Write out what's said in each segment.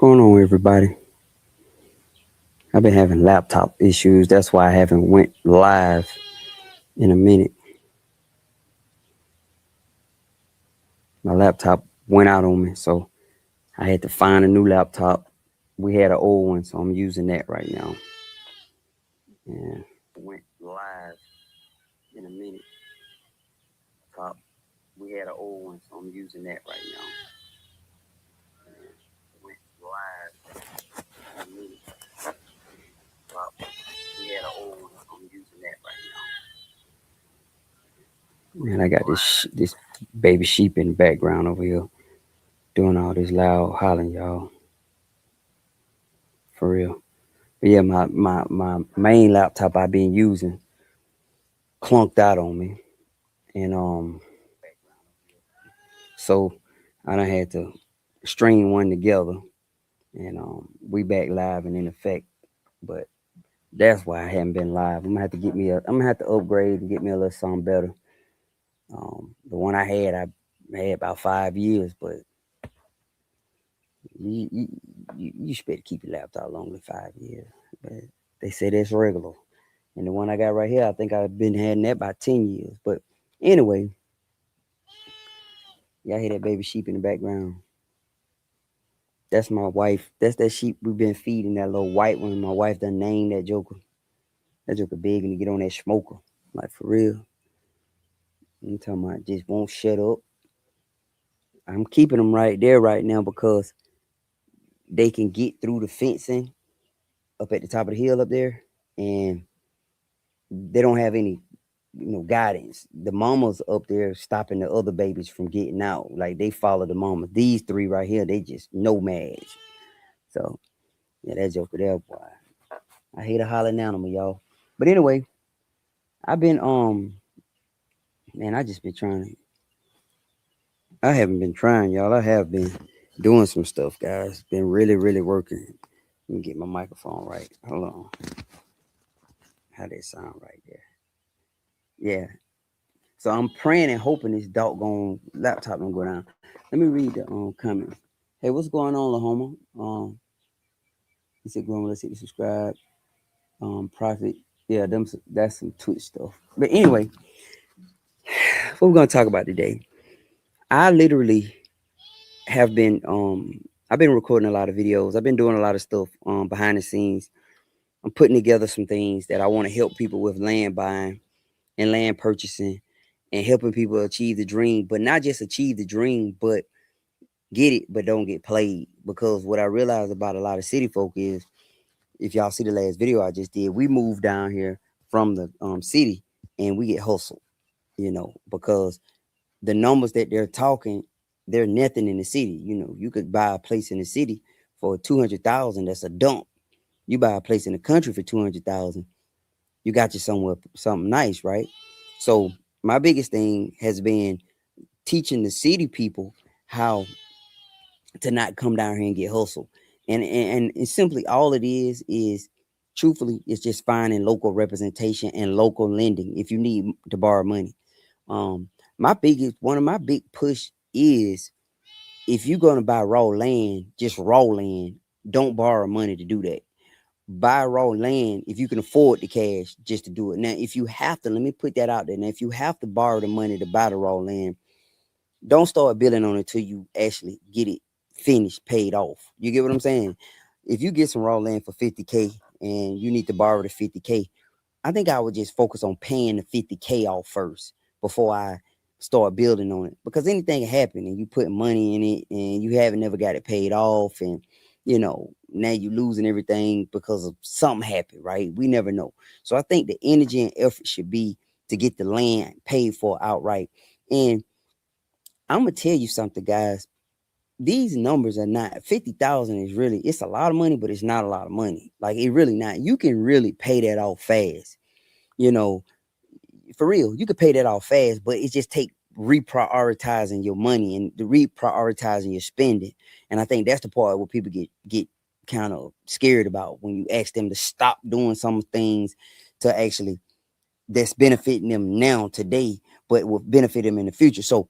Going on, everybody? I've been having laptop issues. That's why I haven't went live in a minute. My laptop went out on me, so I had to find a new laptop. We had an old one, so I'm using that right now. Yeah, went live in a minute. Top. We had an old one, so I'm using that right now. Yeah, went live in a minute. Top. We had an old one, so I'm using that right now. Man, I got this baby sheep in the background over here doing all this loud hollering, y'all. For real. But yeah, my main laptop I've been using clunked out on me. And so I done had to string one together and we back live and in effect. But that's why I haven't been live. I'm gonna have to upgrade and get me a little something better. The one I had about 5 years, but you you, you should better keep your laptop longer than 5 years. But they say that's regular. And the one I got right here, I think I've been having that about 10 years. But anyway, y'all hear that baby sheep in the background? That's my wife. That's that sheep we've been feeding, that little white one. My wife done named that joker. That joker big and to get on that smoker. Like for real. I'm talking about just won't shut up. I'm keeping them right there right now because they can get through the fencing up at the top of the hill up there. And they don't have any guidance. The mamas up there stopping the other babies from getting out. Like they follow the mama. These three right here, they just nomads. So yeah, that joker there, boy. I hate a hollering animal, y'all. But anyway, I've been man, I just been trying to. I haven't been trying, y'all. I have been doing some stuff, guys. Been really, really working. Let me get my microphone right. Hold on. How that sound right there? Yeah. So I'm praying and hoping this doggone laptop don't go down. Let me read the comments. Hey, what's going on, Lahoma? He said, "Grandma, let's hit the subscribe." Profit. Yeah, that's some Twitch stuff. But anyway, what we're gonna talk about today. I literally have been I've been recording a lot of videos. I've been doing a lot of stuff behind the scenes. I'm putting together some things that I want to help people with land buying and land purchasing and helping people achieve the dream, but not just achieve the dream, but get it, but don't get played. Because what I realized about a lot of city folk is, if y'all see the last video I just did, we moved down here from the city and we get hustled, because the numbers that they're talking, they're nothing in the city. You could buy a place in the city for 200,000. That's a dump. You buy a place in the country for 200,000. You got you somewhere something nice, right? So my biggest thing has been teaching the city people how to not come down here and get hustled. And simply all it is truthfully, it's just finding local representation and local lending if you need to borrow money. Um, one of my big push is, if you're gonna buy raw land, just raw land, don't borrow money to do that. Buy raw land if you can afford the cash just to do it. Now, if you have to, let me put that out there. Now, if you have to borrow the money to buy the raw land, don't start building on it till you actually get it finished, paid off. You get what I'm saying? If you get some raw land for 50K and you need to borrow the 50K, I think I would just focus on paying the 50K off first before I start building on it. Because anything can happen and you put money in it and you haven't never got it paid off, and now you losing everything because of something happened, right? We never know. So I think the energy and effort should be to get the land paid for outright. And I'm gonna tell you something, guys. These numbers are not 50,000 is really, it's a lot of money, but it's not a lot of money. Like, it really not. You can really pay that off fast. You know, for real, you could pay that off fast, but it just take reprioritizing your money and the reprioritizing your spending. And I think that's the part where people get kind of scared about, when you ask them to stop doing some things to actually that's benefiting them now today, but will benefit them in the future. So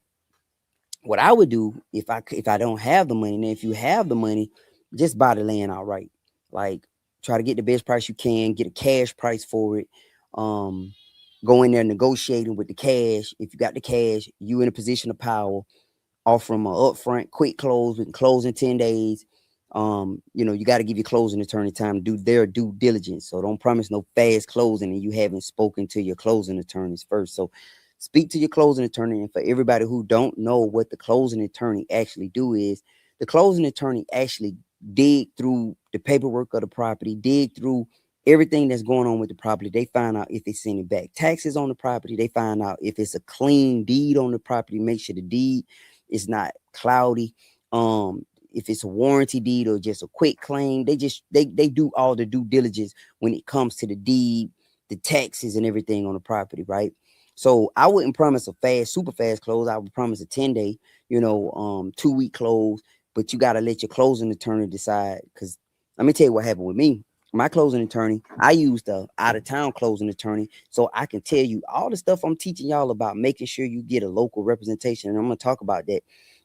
what I would do if I don't have the money, and if you have the money, just buy the land outright. Like, try to get the best price you can, get a cash price for it. Um, Go in there negotiating with the cash. If you got the cash, you in a position of power. Offer them an upfront quick close. We can close in 10 days. You got to give your closing attorney time to do their due diligence. So don't promise no fast closing and you haven't spoken to your closing attorneys first. So speak to your closing attorney. And for everybody who don't know what the closing attorney actually do is, the closing attorney actually dig through the paperwork of the property, dig through everything that's going on with the property. They find out if it's sending back taxes on the property. They find out if it's a clean deed on the property. Make sure the deed is not cloudy. If it's a warranty deed or just a quick claim, they do all the due diligence when it comes to the deed, the taxes, and everything on the property, right? So I wouldn't promise a super fast close. I would promise a 10-day, 2-week close, but you got to let your closing attorney decide. Because let me tell you what happened with me. My closing attorney, I used a out of town closing attorney, so I can tell you all the stuff I'm teaching y'all about making sure you get a local representation. And I'm going to talk about that.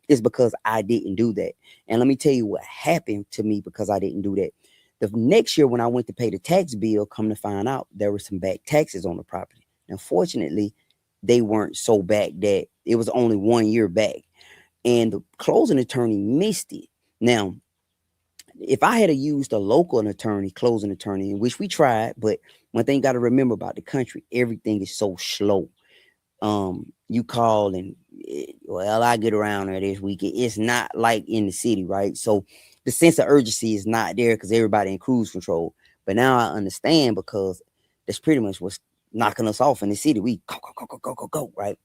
Is because I didn't do that. And let me tell you what happened to me because I didn't do that. The next year when I went to pay the tax bill, come to find out there were some back taxes on the property. Unfortunately, they weren't so back that it was only 1 year back. And the closing attorney missed it. Now, if I had used a local attorney, closing attorney, in which we tried, but one thing you got to remember about the country, everything is so slow. You call and well, I get around there this weekend. It's not like in the city, right? So the sense of urgency is not there because everybody in cruise control. But now I understand because that's pretty much what's knocking us off in the city. We go, right?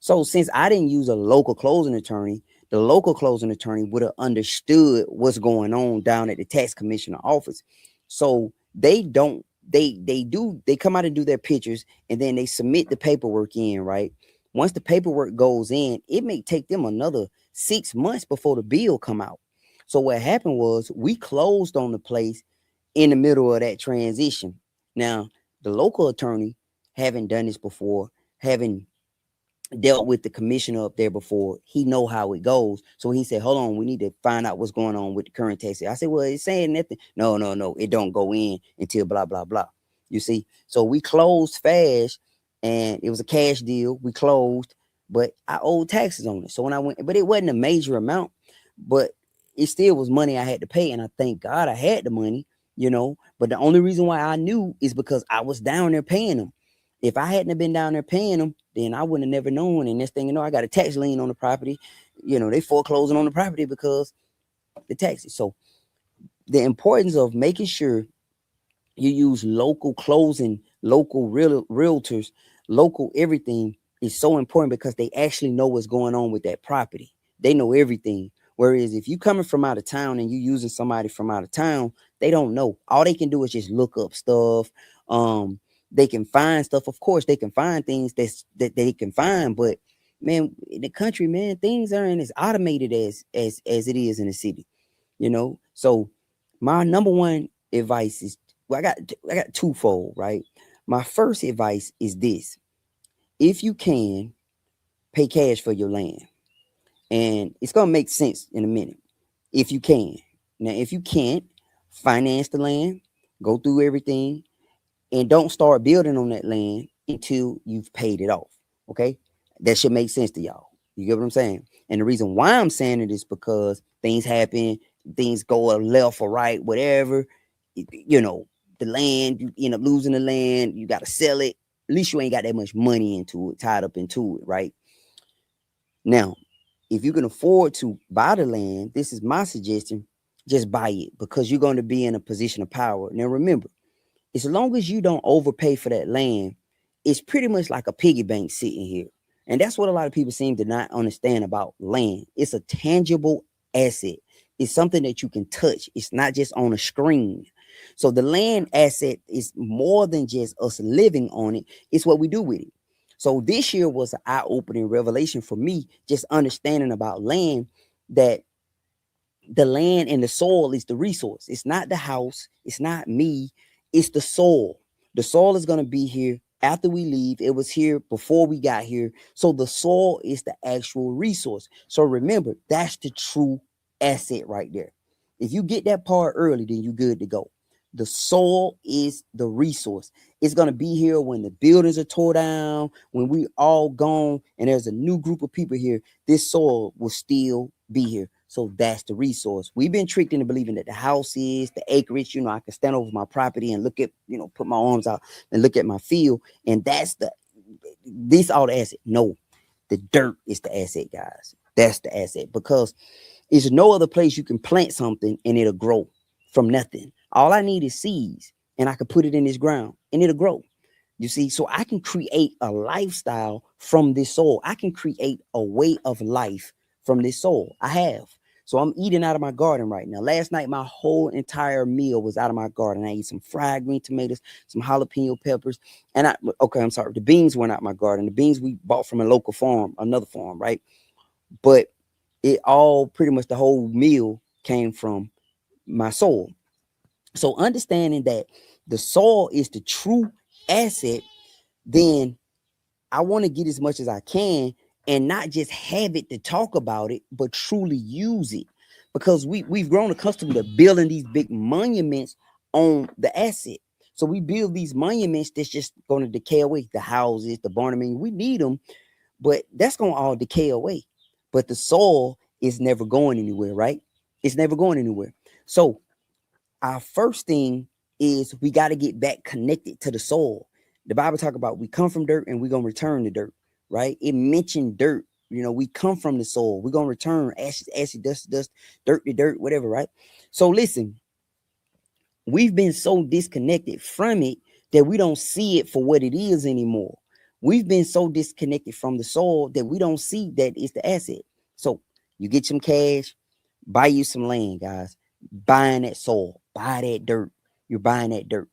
So since I didn't use a local closing attorney, the local closing attorney would have understood what's going on down at the tax commissioner office. So they don't they come out and do their pictures and then they submit the paperwork in, right? Once the paperwork goes in, it may take them another 6 months before the bill come out. So what happened was we closed on the place in the middle of that transition. Now, the local attorney, having done this before, having dealt with the commissioner up there before, he know how it goes. So he said, hold on, we need to find out what's going on with the current tax. I said, well, it's saying nothing. No, it don't go in until blah blah blah. You see, so we closed fast and it was a cash deal. We closed, but I owed taxes on it. So when I went, but it wasn't a major amount, but it still was money I had to pay. And I thank God I had the money, but the only reason why I knew is because I was down there paying them. If I hadn't been down there paying them, then I wouldn't have never known. And next thing you know, I got a tax lien on the property. They foreclosing on the property because the taxes. So the importance of making sure you use local closing, local realtors, local everything is so important because they actually know what's going on with that property. They know everything. Whereas if you coming from out of town and you using somebody from out of town, they don't know. All they can do is just look up stuff. They can find stuff. Of course, they can find things that they can find, but man, in the country, man, things aren't as automated as it is in the city. So my number one advice is, well, I got twofold, right? My first advice is this: if you can, pay cash for your land, and it's gonna make sense in a minute. If you can, now if you can't, finance the land, go through everything, and don't start building on that land until you've paid it off. Okay, that should make sense to y'all. You get what I'm saying? And the reason why I'm saying it is because things happen, things go left or right, whatever. The land, you end up losing the land, you got to sell it. At least you ain't got that much money into it, tied up into it, right? Now, if you can afford to buy the land, this is my suggestion: just buy it because you're going to be in a position of power. Now, remember, as long as you don't overpay for that land, it's pretty much like a piggy bank sitting here. And that's what a lot of people seem to not understand about land. It's a tangible asset. It's something that you can touch. It's not just on a screen. So the land asset is more than just us living on it. It's what we do with it. So this year was an eye-opening revelation for me, just understanding about land, that the land and the soil is the resource. It's not the house. It's not me. It's the soil. The soil is going to be here after we leave. It was here before we got here. So the soil is the actual resource. So remember, that's the true asset right there. If you get that part early, then you good to go. The soil is the resource. It's going to be here when the buildings are tore down, when we all gone and there's a new group of people here. This soil will still be here. So that's the resource. We've been tricked into believing that the house is the acreage. You know, I can stand over my property and look at, put my arms out and look at my field. And this all the asset. No, the dirt is the asset, guys. That's the asset, because there's no other place you can plant something and it'll grow from nothing. All I need is seeds, and I can put it in this ground and it'll grow. You see, so I can create a lifestyle from this soil. I can create a way of life from this soil. I have. So I'm eating out of my garden right now. Last night, my whole entire meal was out of my garden. I ate some fried green tomatoes, some jalapeno peppers. I'm sorry. The beans weren't out my garden. The beans we bought from a local farm, another farm, right? But it all pretty much the whole meal came from my soul. So understanding that the soul is the true asset, then I want to get as much as I can and not just have it to talk about it, but truly use it. Because we've grown accustomed to building these big monuments on the asset. So we build these monuments that's just going to decay away. The houses, the barn, we need them, but that's going to all decay away. But the soul is never going anywhere, right? It's never going anywhere. So our first thing is we got to get back connected to the soul. The Bible talk about we come from dirt and we're going to return to dirt, right? It mentioned dirt. We come from the soul. We're going to return ashes, dust, dirt to dirt, whatever, right? So listen, we've been so disconnected from it that we don't see it for what it is anymore. We've been so disconnected from the soul that we don't see that it's the asset. So you get some cash, buy you some land, guys. Buying that soil, buy that dirt. You're buying that dirt.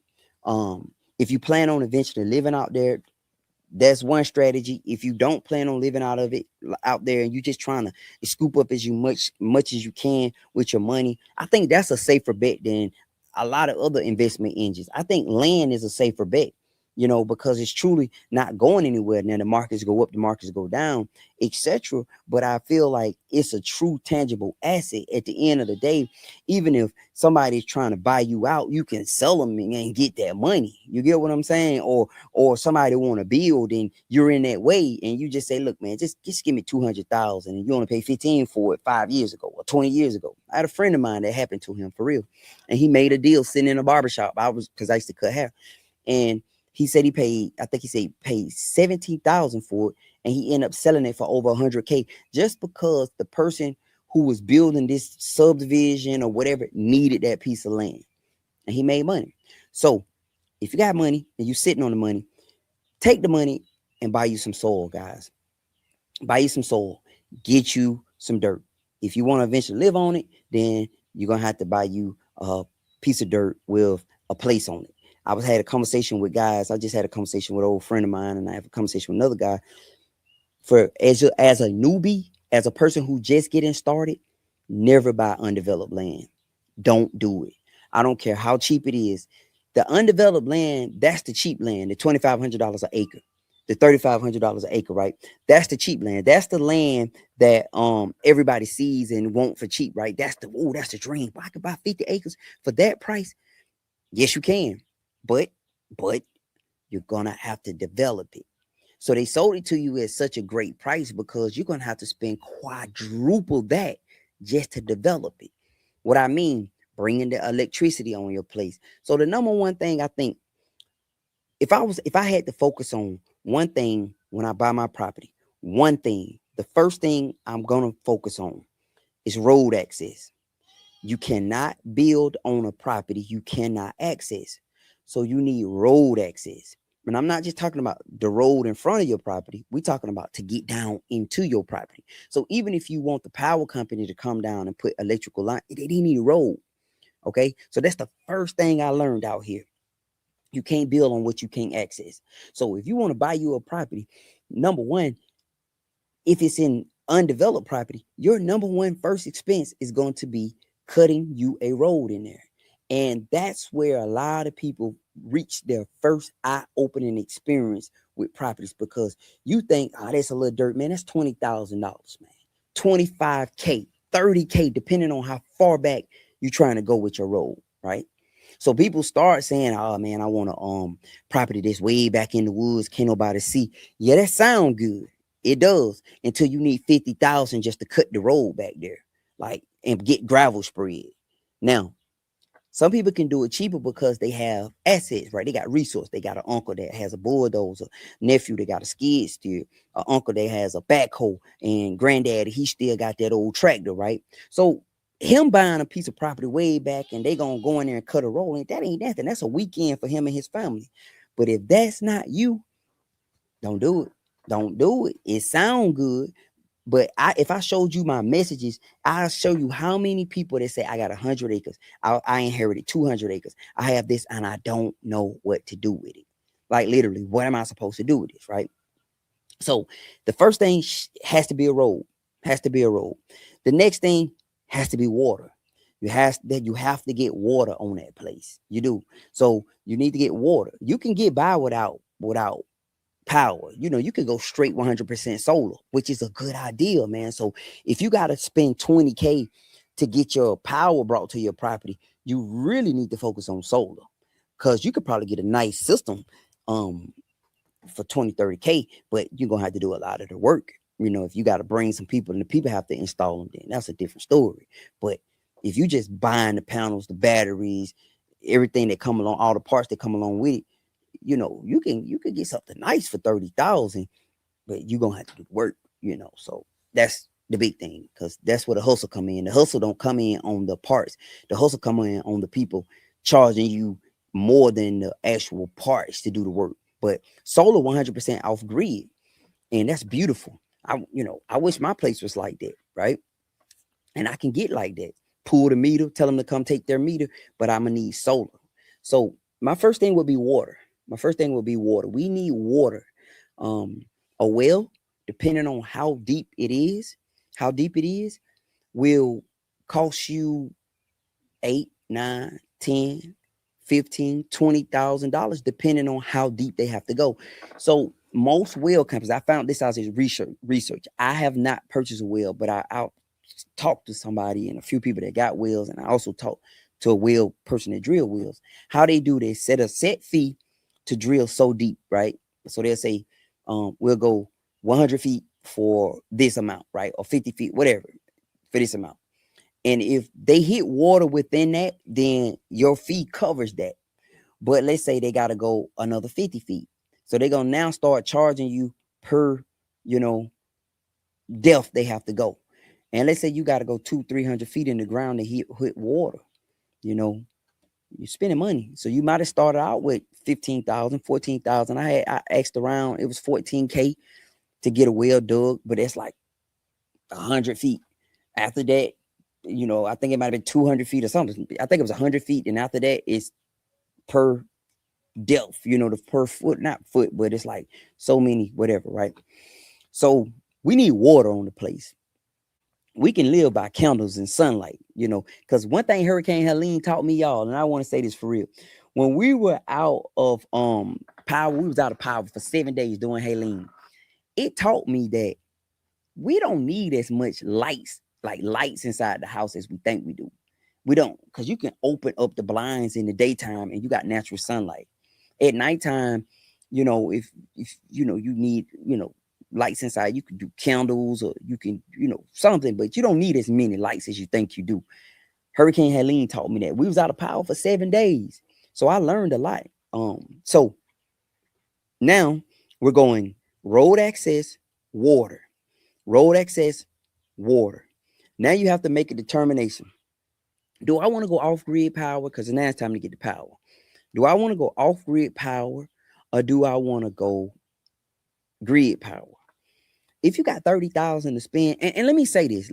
If you plan on eventually living out there, that's one strategy. If you don't plan on living out there, and you're just trying to scoop up as much as you can with your money, I think that's a safer bet than a lot of other investment engines. I think land is a safer bet, because it's truly not going anywhere. Now the markets go up, the markets go down, etc. But I feel like it's a true tangible asset at the end of the day. Even if somebody's trying to buy you out, you can sell them and get that money. You get what I'm saying? Or somebody want to build and you're in that way and you just say, look, man, just give me 200,000 and you want to pay 15 for it 5 years ago or 20 years ago. I had a friend of mine that happened to him for real. And he made a deal sitting in a barbershop. Because I used to cut hair. And he said he paid 17,000 for it, and he ended up selling it for over 100K just because the person who was building this subdivision or whatever needed that piece of land, and he made money. So if you got money and you're sitting on the money, take the money and buy you some soil, guys. Buy you some soil, get you some dirt. If you want to eventually live on it, then you're gonna have to buy you a piece of dirt with a place on it. I had a conversation with guys. I just had a conversation with an old friend of mine, and I have a conversation with another guy. As a newbie, as a person who just getting started, never buy undeveloped land. Don't do it. I don't care how cheap it is. The undeveloped land, that's the cheap land, the $2,500 an acre, the $3,500 an acre, right? That's the cheap land. That's the land that everybody sees and want for cheap, right? That's the dream. I could buy 50 acres for that price. Yes, you can. But you're gonna have to develop it. So they sold it to you at such a great price because you're gonna have to spend quadruple that just to develop it. What I mean, bringing the electricity on your place. So the number one thing I think, if I had to focus on one thing when I buy my property, the first thing I'm gonna focus on is road access. You cannot build on a property you cannot access. So you need road access. And I'm not just talking about the road in front of your property. We're talking about to get down into your property. So even if you want the power company to come down and put electrical line, they need a road. Okay. So that's the first thing I learned out here. You can't build on what you can't access. So if you want to buy you a property, number one, if it's in undeveloped property, your number one first expense is going to be cutting you a road in there. And that's where a lot of people reach their first eye-opening experience with properties, because you think, oh, that's a little dirt, man. That's $20,000, man. 25K, 30K, depending on how far back You trying to go with your road, right? So people start saying, "Oh man, I want a property that's way back in the woods, can't nobody see." Yeah, that sound good. It does until you need 50,000 just to cut the road back there, like and get gravel spread. Now, some people can do it cheaper because they have assets, right? They got resource. They got an uncle that has a bulldozer, nephew that got a skid steer, an uncle that has a backhoe, and granddaddy, he still got that old tractor, right? So him buying a piece of property way back and they gonna go in there and cut a roll, and that ain't nothing. That's a weekend for him and his family. But if that's not you, don't do it. Don't do it. It sound good, but if I showed you my messages, I'll show you how many people that say I got 100 acres. I inherited 200 acres. I have this and I don't know what to do with it. Like literally, what am I supposed to do with this, right? So the first thing has to be a road. Has to be a road. The next thing has to be water. You have to get water on that place. You do. So you need to get water. You can get by without power. You can go straight 100% solar, which is a good idea, man. So if you got to spend 20K to get your power brought to your property, you really need to focus on solar, because you could probably get a nice system for 20-30K, but you're gonna have to do a lot of the work. If you got to bring some people and the people have to install them, then that's a different story. But if you just buying the panels, the batteries, everything that come along, all the parts that come along with it, you can get something nice for 30,000, but you're gonna have to do work, So that's the big thing, because that's where the hustle come in. The hustle don't come in on the parts. The hustle come in on the people charging you more than the actual parts to do the work. But solar 100% off grid, and that's beautiful. I wish my place was like that, right? And I can get like that. Pull the meter, tell them to come take their meter, but I'm gonna need solar. So my first thing would be water. We need water. A well, depending on how deep it is, will cost you 8, 9, 10, 15, $20,000, depending on how deep they have to go. So most well companies, I found this out as research. I have not purchased a well, but I'll talk to somebody and a few people that got wells, and I also talked to a well person that drill wells. How they do this: set a set fee to drill so deep, right? So they'll say, we'll go 100 feet for this amount, right? Or 50 feet, whatever, for this amount. And if they hit water within that, then your fee covers that. But let's say they got to go another 50 feet. So they're going to now start charging you per, depth they have to go. And let's say you got to go 200-300 feet in the ground to hit water. You're spending money. So you might have started out with 15,000, 14,000. I asked around, it was 14K to get a well dug, but it's like 100 feet. After that, I think it might have been 200 feet or something. I think it was 100 feet. And after that, it's per depth, the per foot, not foot, but it's like so many, whatever, right? So we need water on the place. We can live by candles and sunlight, because one thing Hurricane Helene taught me, y'all, and I want to say this for real. When we were out of power, we was out of power for 7 days during Helene. It taught me that we don't need as much lights inside the house as we think we do. We don't, because you can open up the blinds in the daytime and you got natural sunlight. At nighttime, if you need, lights inside, you can do candles, or you can, something, but you don't need as many lights as you think you do. Hurricane Helene taught me that. We was out of power for 7 days. So I learned a lot. So now we're going road access, water. Road access, water. Now you have to make a determination. Do I want to go off-grid power? Because now it's time to get the power. Do I want to go off-grid power, or do I want to go grid power? If you got 30,000 to spend, and let me say this,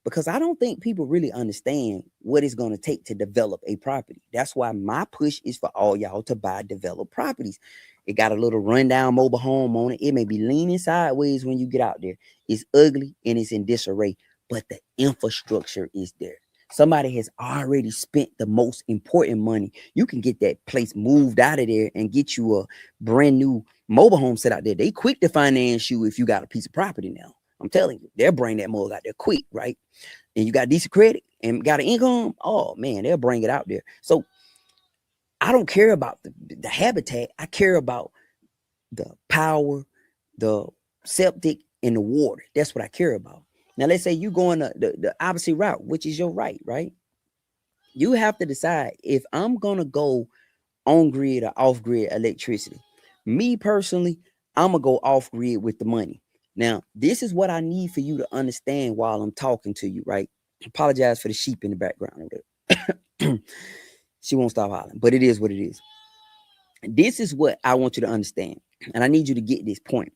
because I don't think people really understand what it's going to take to develop a property. That's why my push is for all y'all to buy developed properties. It got a little rundown mobile home on it. It may be leaning sideways when you get out there. It's ugly and it's in disarray, but the infrastructure is there. Somebody has already spent the most important money. You can get that place moved out of there and get you a brand new mobile home set out there. They quick to finance you if you got a piece of property now. I'm telling you, they'll bring that mug out there quick, right? And you got decent credit, and got an income, oh man, they'll bring it out there. So I don't care about the habitat. I care about the power, the septic, and the water. That's what I care about. Now, let's say you going the opposite route, which is your right, right? You have to decide if I'm going to go on grid or off grid electricity. Me personally, I'm going to go off grid with the money. Now, this is what I need for you to understand while I'm talking to you, right? Apologize for the sheep in the background. She won't stop hollering, but it is what it is. This is what I want you to understand, and I need you to get this point.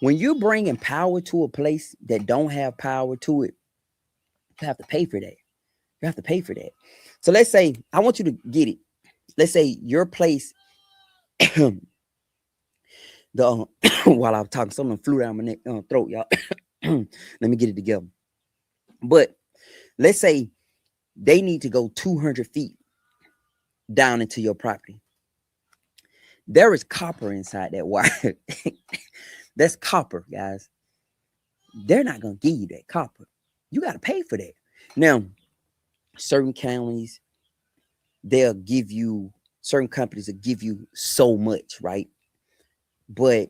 When you're bringing power to a place that don't have power to it, you have to pay for that. You have to pay for that. So let's say, I want you to get it. Let's say your place, the while I was talking, something flew down my neck, throat, y'all. Let me get it together. But let's say they need to go 200 feet down into your property. There is copper inside that wire. That's copper, guys. They're not going to give you that copper. You got to pay for that. Now, certain counties, certain companies will give you so much, right? But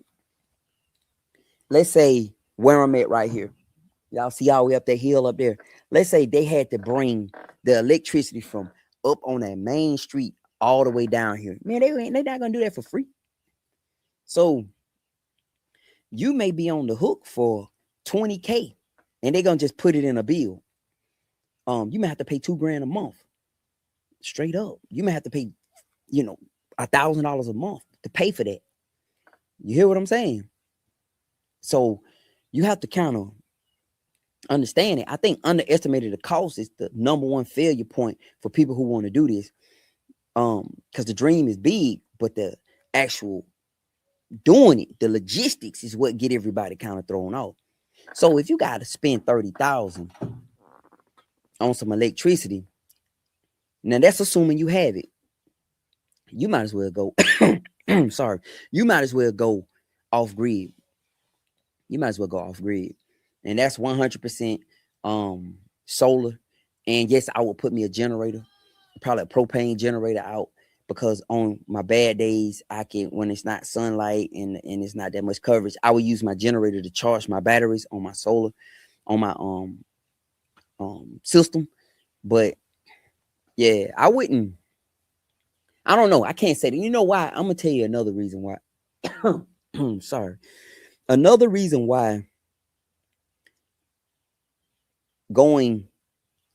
let's say where I'm at right here. Y'all see all the way up that hill up there. Let's say they had to bring the electricity from up on that main street all the way down here. Man, they're not going to do that for free. So you may be on the hook for $20K and they're going to just put it in a bill. You may have to pay $2,000 a month. Straight up. You may have to pay, $1,000 a month to pay for that. You hear what I'm saying? So you have to kind of understand it. I think underestimated the cost is the number one failure point for people who want to do this. Because the dream is big, but the actual doing it, the logistics is what get everybody kind of thrown off. So if you got to spend $30,000 on some electricity, now that's assuming you have it. You might as well go. Sorry, you might as well go off grid. You might as well go off grid, and that's 100% solar. And yes, I would put me a generator, probably a propane generator out, because on my bad days, I can, when it's not sunlight and it's not that much coverage, I would use my generator to charge my batteries on my solar, on my system. But yeah, I don't know. I can't say that. You know why? I'm gonna tell you another reason why. Sorry. Another reason why going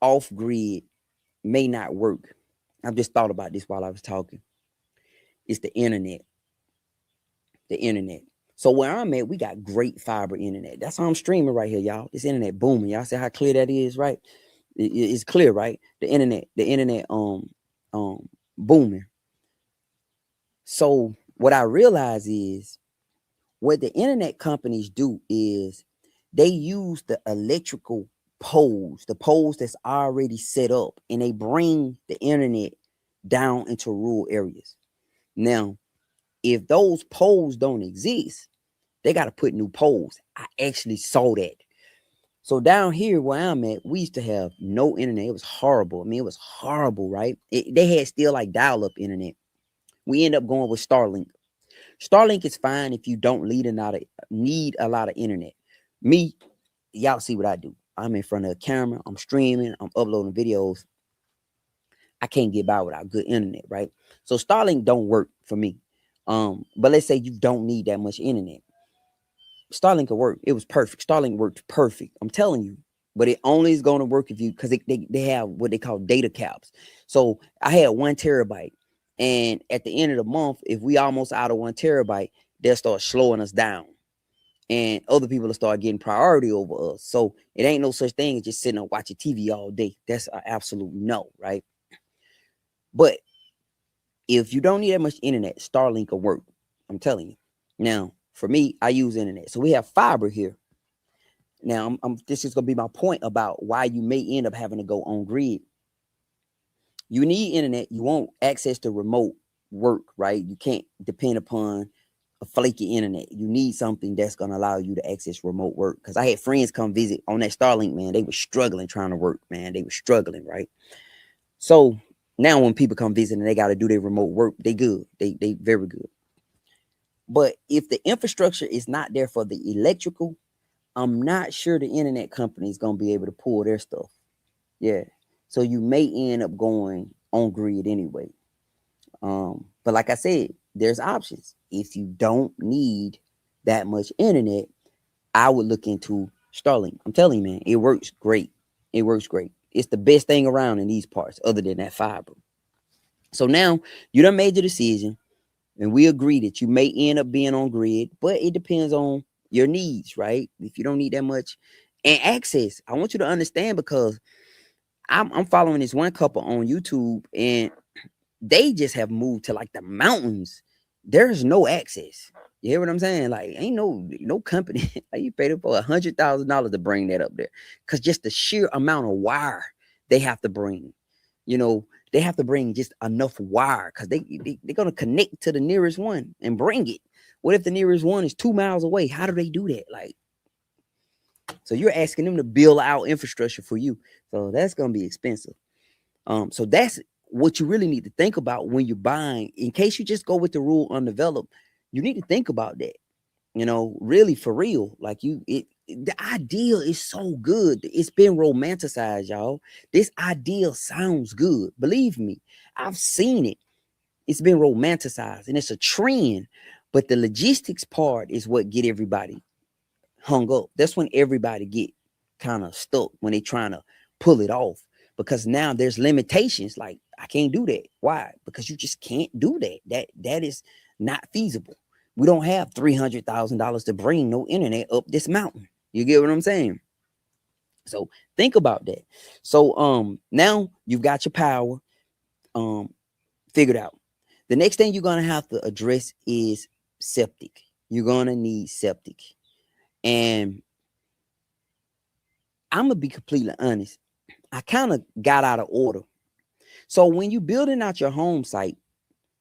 off grid may not work. I've just thought about this while I was talking. It's the internet. The internet. So where I'm at, we got great fiber internet. That's how I'm streaming right here, y'all. This internet booming. Y'all see how clear that is, right? It's clear, right? The internet booming. So what I realize is what the internet companies do is they use the electrical poles, the poles that's already set up, and they bring the internet down into rural areas. Now, if those poles don't exist, they got to put new poles. I actually saw that. So down here where I'm at, we used to have no internet. It was horrible. I mean, it was horrible, right? They had still like dial-up internet. We end up going with Starlink. Starlink is fine if you don't need a lot of internet. Me, y'all see what I do. I'm in front of a camera. I'm streaming. I'm uploading videos. I can't get by without good internet, right? So Starlink don't work for me. But let's say you don't need that much internet. Starlink will work. It was perfect. Starlink worked perfect. I'm telling you. But it only is going to work if you, because they have what they call data caps. So I had 1 terabyte. And at the end of the month, if we almost out of 1 terabyte, they'll start slowing us down. And other people will start getting priority over us. So it ain't no such thing as just sitting and watching TV all day. That's an absolute no, right? But if you don't need that much internet, Starlink will work. I'm telling you. Now, for me, I use internet. So we have fiber here. Now, this is going to be my point about why you may end up having to go on grid. You need internet. You want access to remote work, right? You can't depend upon a flaky internet. You need something that's going to allow you to access remote work. Because I had friends come visit on that Starlink, man. They were struggling trying to work, man. They were struggling, right? So now when people come visit and they got to do their remote work, they good. They very good. But if the infrastructure is not there for the electrical, I'm not sure the internet company is going to be able to pull their stuff. Yeah. So you may end up going on grid anyway. But like I said, there's options. If you don't need that much internet, I would look into Starlink. I'm telling you, man, it works great. It works great. It's the best thing around in these parts, other than that fiber. So now you done made your decision, and we agree that you may end up being on grid, but it depends on your needs, right? If you don't need that much and access, I want you to understand, because I'm following this one couple on YouTube, and they just have moved to like the mountains. There's no access. You hear what I'm saying? Like, ain't no company. Like, you paid for $100,000 to bring that up there, because just the sheer amount of wire they have to bring. They have to bring just enough wire, because they're gonna connect to the nearest one and bring it. What if the nearest one is 2 miles away? How do they do that? Like, so you're asking them to build out infrastructure for you. So that's gonna be expensive. So that's what you really need to think about when you're buying. In case you just go with the rule undeveloped, you need to think about that. Really, for real. Like, the ideal is so good. It's been romanticized, y'all. This ideal sounds good. Believe me, I've seen it. It's been romanticized, and it's a trend. But the logistics part is what get everybody hung up. That's when everybody get kind of stuck, when they trying to pull it off, because now there's limitations. Like, I can't do that. Why? Because you just can't do that. That is not feasible. We don't have $300,000 to bring no internet up this mountain. You get what I'm saying? So think about that. So now you've got your power figured out. The next thing you're gonna have to address is septic. You're gonna need septic. And I'm gonna be completely honest. I kind of got out of order. So when you're building out your home site,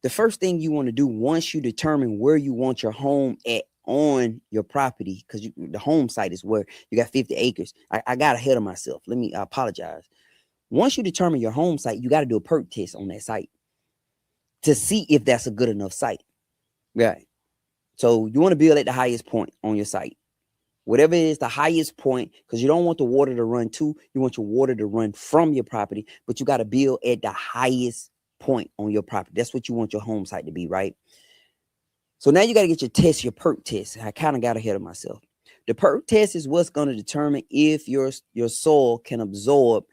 the first thing you want to do, once you determine where you want your home at on your property, because the home site is where you got 50 acres. I got ahead of myself. I apologize. Once you determine your home site, you got to do a perk test on that site to see if that's a good enough site. Right. So you want to build at the highest point on your site. Whatever is the highest point, because you don't want the water to run to, you want your water to run from your property, but you got to build at the highest point on your property. That's what you want your home site to be, right? So now you got to get your perk test. I kind of got ahead of myself. The perk test is what's going to determine if your soil can absorb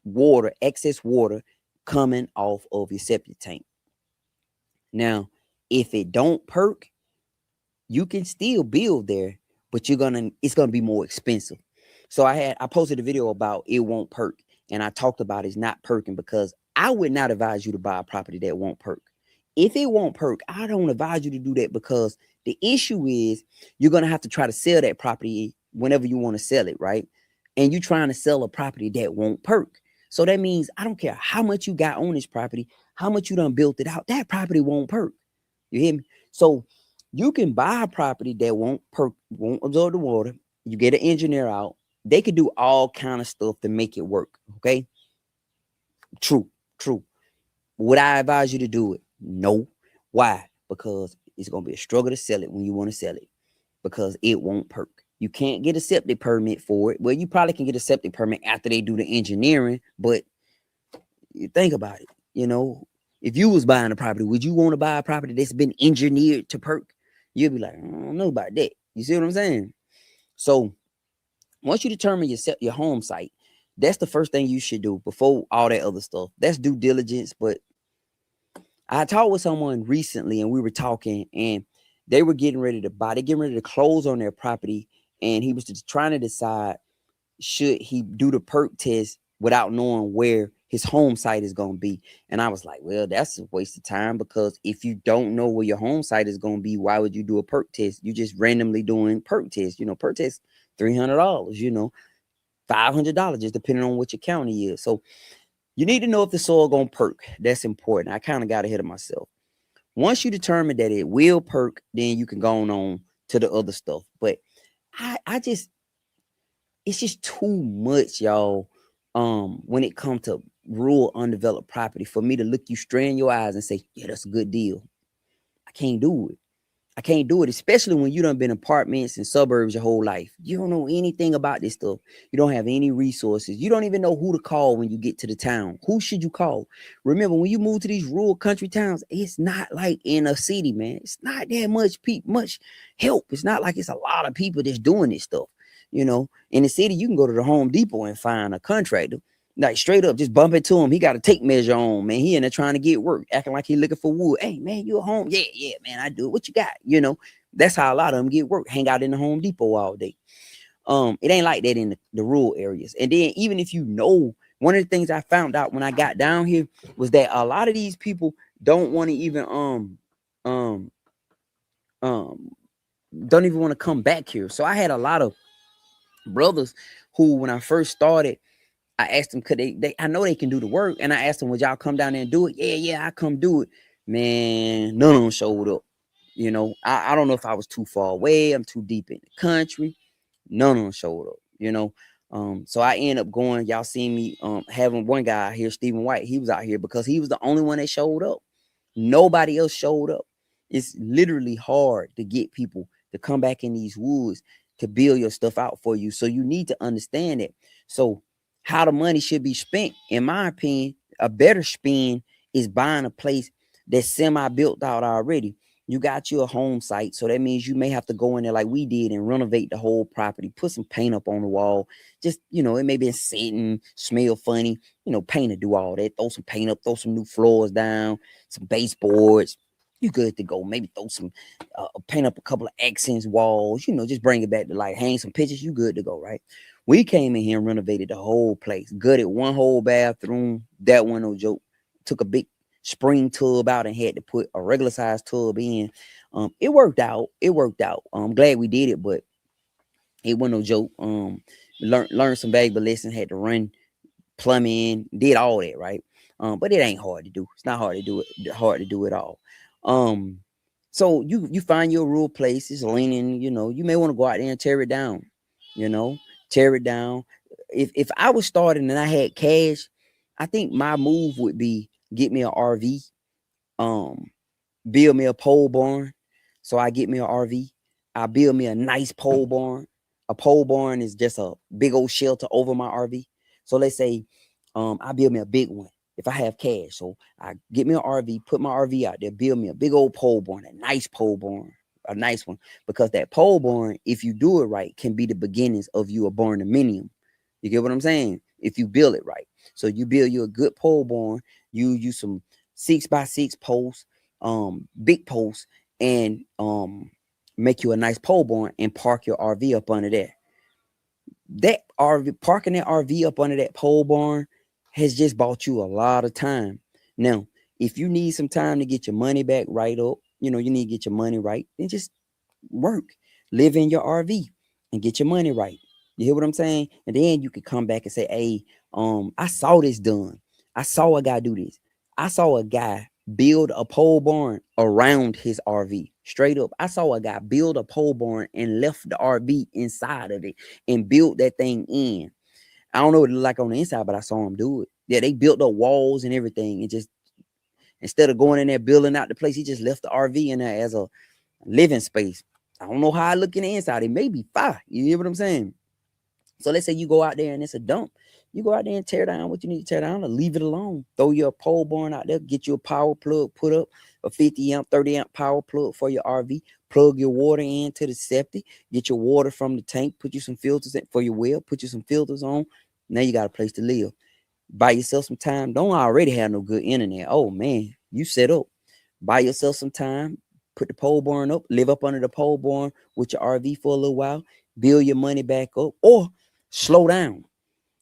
water, excess water coming off of your septic tank. Now, if it don't perk, you can still build there, but it's gonna be more expensive. So I posted a video about it won't perk, and I talked about it's not perking, because I would not advise you to buy a property that won't perk. If it won't perk, I don't advise you to do that, because the issue is you're gonna have to try to sell that property whenever you want to sell it, right? And you're trying to sell a property that won't perk. So that means I don't care how much you got on this property, how much you done built it out, that property won't perk. You hear me? So you can buy a property that won't absorb the water. You get an engineer out. They could do all kind of stuff to make it work. Okay. True. Would I advise you to do it? No. Why? Because it's going to be a struggle to sell it when you want to sell it, because it won't perk. You can't get a septic permit for it. Well, you probably can get a septic permit after they do the engineering, but you think about it. If you was buying a property, would you want to buy a property that's been engineered to perk? You'll be like, I don't know about that. You see what I'm saying? So once you determine your home site, that's the first thing you should do before all that other stuff. That's due diligence. But I talked with someone recently, and we were talking, and they were getting ready to buy. They're getting ready to close on their property, and he was just trying to decide, should he do the perk test without knowing where his home site is going to be. And I was like, well, that's a waste of time, because if you don't know where your home site is going to be, why would you do a perk test? You just randomly doing perk tests. Perk test $300, $500, just depending on what your county is. So you need to know if the soil going to perk. That's important. I kind of got ahead of myself. Once you determine that it will perk, then you can go on to the other stuff. But I just, it's just too much, y'all. When it comes to rural undeveloped property, for me to look you straight in your eyes and say, yeah, that's a good deal. I can't do it. I can't do it, especially when you done been in apartments and suburbs your whole life. You don't know anything about this stuff. You don't have any resources. You don't even know who to call when you get to the town. Who should you call? Remember, when you move to these rural country towns, it's not like in a city, man. It's not that much help. It's not like it's a lot of people that's doing this stuff. You know, in the city, you can go to the Home Depot and find a contractor. Like straight up, just bump into him. He got a tape measure on, man. He in there trying to get work, acting like he looking for wood. Hey, man, you at home? Yeah, man, I do it. What you got? You know, that's how a lot of them get work. Hang out in the Home Depot all day. It ain't like that in the rural areas. And then even if you know, one of the things I found out when I got down here was that a lot of these people don't want to even um don't even want to come back here. So I had a lot of brothers who, when I first started, I asked them, could they I know they can do the work. And I asked them, would y'all come down there and do it? Yeah, I come do it. Man, none of them showed up. You know, I don't know if I was too far away. I'm too deep in the country. None of them showed up, you know. So I end up going, y'all see me having one guy out here, Stephen White. He was out here because he was the only one that showed up. Nobody else showed up. It's literally hard to get people to come back in these woods to build your stuff out for you. So you need to understand it. So how the money should be spent, in my opinion, a better spend is buying a place that's semi-built out already. You got you a home site, so that means you may have to go in there like we did and renovate the whole property, put some paint up on the wall. Just, you know, it may be sitting, smell funny, you know, paint to do all that. Throw some paint up, throw some new floors down, some baseboards. You good to go. Maybe throw some paint up a couple of accents walls, you know, just bring it back to life. Hang some pictures, you good to go, right? We came in here and renovated the whole place, gutted one whole bathroom. That one, no joke. Took a big spring tub out and had to put a regular size tub in. It worked out. I'm glad we did it, but it wasn't no joke. Learned some valuable lessons, had to run plumbing, did all that, right? But it ain't hard to do. It's not hard to do it, hard to do it all. So you find your rural places leaning, you know, you may want to go out there and tear it down, you know, tear it down. If I was starting and I had cash, I think my move would be get me an RV, um, build me a pole barn. So I get me an RV. I build me a nice pole barn. A pole barn is just a big old shelter over my RV. So let's say I build me a big one if I have cash. So I get me an RV, put my RV out there, build me a big old pole barn, a nice pole barn, a nice one. Because that pole barn, if you do it right, can be the beginnings of you a barndominium. You get what I'm saying? If you build it right. So you build you a good pole barn, you use some 6x6 posts, big posts, and make you a nice pole barn and park your RV up under there. That RV, parking that RV up under that pole barn has just bought you a lot of time. Now, if you need some time to get your money back right up, you know, you need to get your money right, then just work, live in your RV and get your money right. You hear what I'm saying? And then you can come back and say, hey, I saw this done. I saw a guy do this. I saw a guy build a pole barn around his RV. Straight up. I saw a guy build a pole barn and left the RV inside of it and built that thing in. I don't know what it looked like on the inside, but I saw him do it. Yeah, they built the walls and everything. And just instead of going in there building out the place, he just left the RV in there as a living space. I don't know how I look in the inside. It may be fire. You hear what I'm saying? So let's say you go out there and it's a dump. You go out there and tear down what you need to tear down or leave it alone. Throw your pole barn out there, get you a power plug, put up a 50 amp, 30 amp power plug for your RV, plug your water into the septic, get your water from the tank, put you some filters in for your well, put you some filters on. Now you got a place to live. Buy yourself some time. Don't already have no good internet. Oh man, you set up. Buy yourself some time. Put the pole barn up, live up under the pole barn with your RV for a little while, build your money back up, or slow down.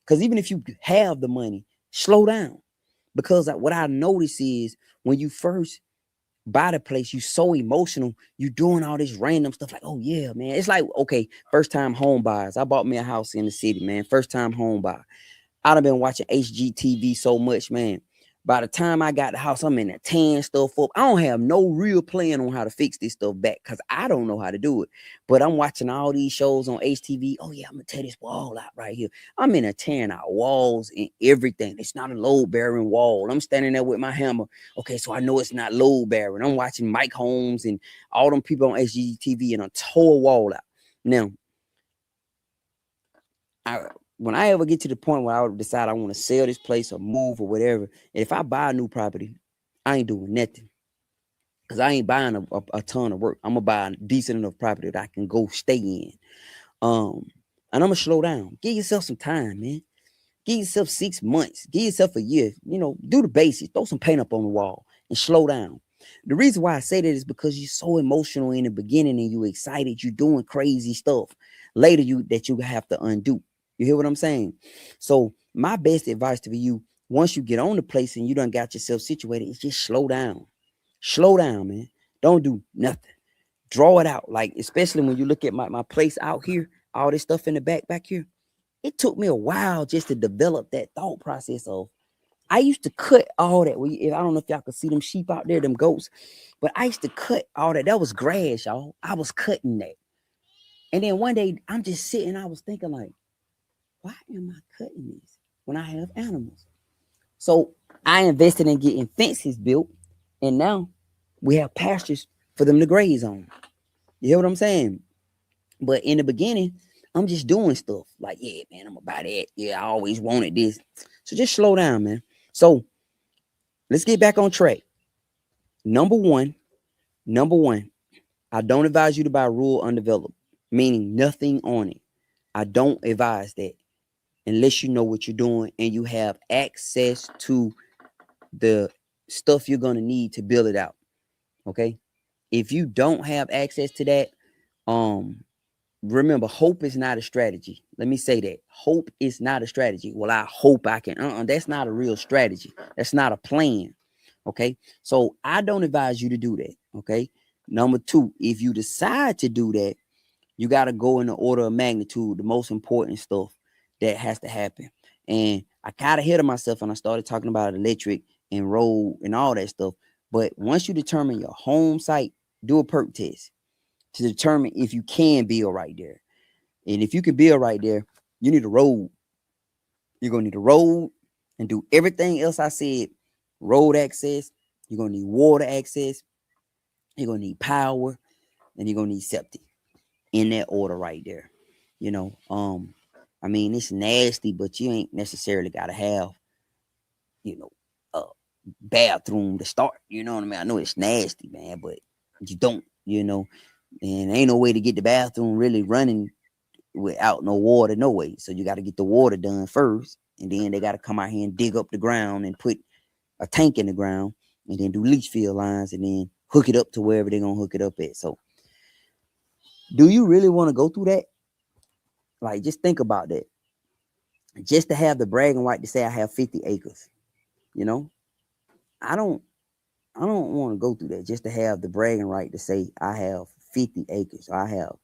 Because even if you have the money, slow down. Because what I notice is when you first buy the place, you so emotional, you doing all this random stuff like, oh yeah, man. It's like, okay, first time home buyers. I bought me a house in the city, man. First time home buyer. I've been watching HGTV so much, man. By the time I got the house, I'm in there tearing stuff up. I don't have no real plan on how to fix this stuff back because I don't know how to do it. But I'm watching all these shows on HTV. Oh, yeah, I'm going to tear this wall out right here. I'm in there tearing out walls and everything. It's not a load-bearing wall. I'm standing there with my hammer. Okay, so I know it's not load-bearing. I'm watching Mike Holmes and all them people on HGTV, and I tore a wall out. Now, when I ever get to the point where I would decide I want to sell this place or move or whatever, and if I buy a new property, I ain't doing nothing because I ain't buying a ton of work. I'm gonna buy a decent enough property that I can go stay in. And I'm gonna slow down. Give yourself some time, man. Give yourself 6 months. Give yourself a year. Do the basics. Throw some paint up on the wall and slow down. The reason why I say that is because you're so emotional in the beginning and you're excited. You're doing crazy stuff. Later, you have to undo. You hear what I'm saying? So my best advice to you, once you get on the place and you done got yourself situated, is just slow down. Slow down, man. Don't do nothing. Draw it out. Like, especially when you look at my place out here, all this stuff in the back here. It took me a while just to develop that thought process of, I used to cut all that. I don't know if y'all could see them sheep out there, them goats, but I used to cut all that. That was grass, y'all. I was cutting that. And then one day I'm just sitting, I was thinking like, why am I cutting this when I have animals? So I invested in getting fences built, and now we have pastures for them to graze on. You hear what I'm saying? But in the beginning, I'm just doing stuff like, yeah, man, I'm gonna buy that. Yeah, I always wanted this. So just slow down, man. So let's get back on track. Number one, I don't advise you to buy rural undeveloped, meaning nothing on it. I don't advise that unless you know what you're doing and you have access to the stuff you're going to need to build it out. Okay. If you don't have access to that, remember, hope is not a strategy. Let me say that. Hope is not a strategy. Well, I hope I can. That's not a real strategy. That's not a plan. Okay. So I don't advise you to do that. Okay. Number two, if you decide to do that, you got to go in the order of magnitude, the most important stuff that has to happen. And I kind of hit on myself and I started talking about electric and road and all that stuff. But once you determine your home site, do a perk test to determine if you can build right there. And if you can build right there, you need a road. You're going to need a road and do everything else I said. Road access, you're going to need water access, you're going to need power, and you're going to need septic. In that order right there. I mean, it's nasty, but you ain't necessarily got to have, a bathroom to start. You know what I mean? I know it's nasty, man, but you don't, and ain't no way to get the bathroom really running without no water, no way. So you got to get the water done first, and then they got to come out here and dig up the ground and put a tank in the ground, and then do leach field lines, and then hook it up to wherever they're gonna hook it up at. So, do you really want to go through that? Like, just think about that. Just to have the bragging right to say I have 50 acres, I don't want to go through that just to have the bragging right to say I have 50 acres. Or I have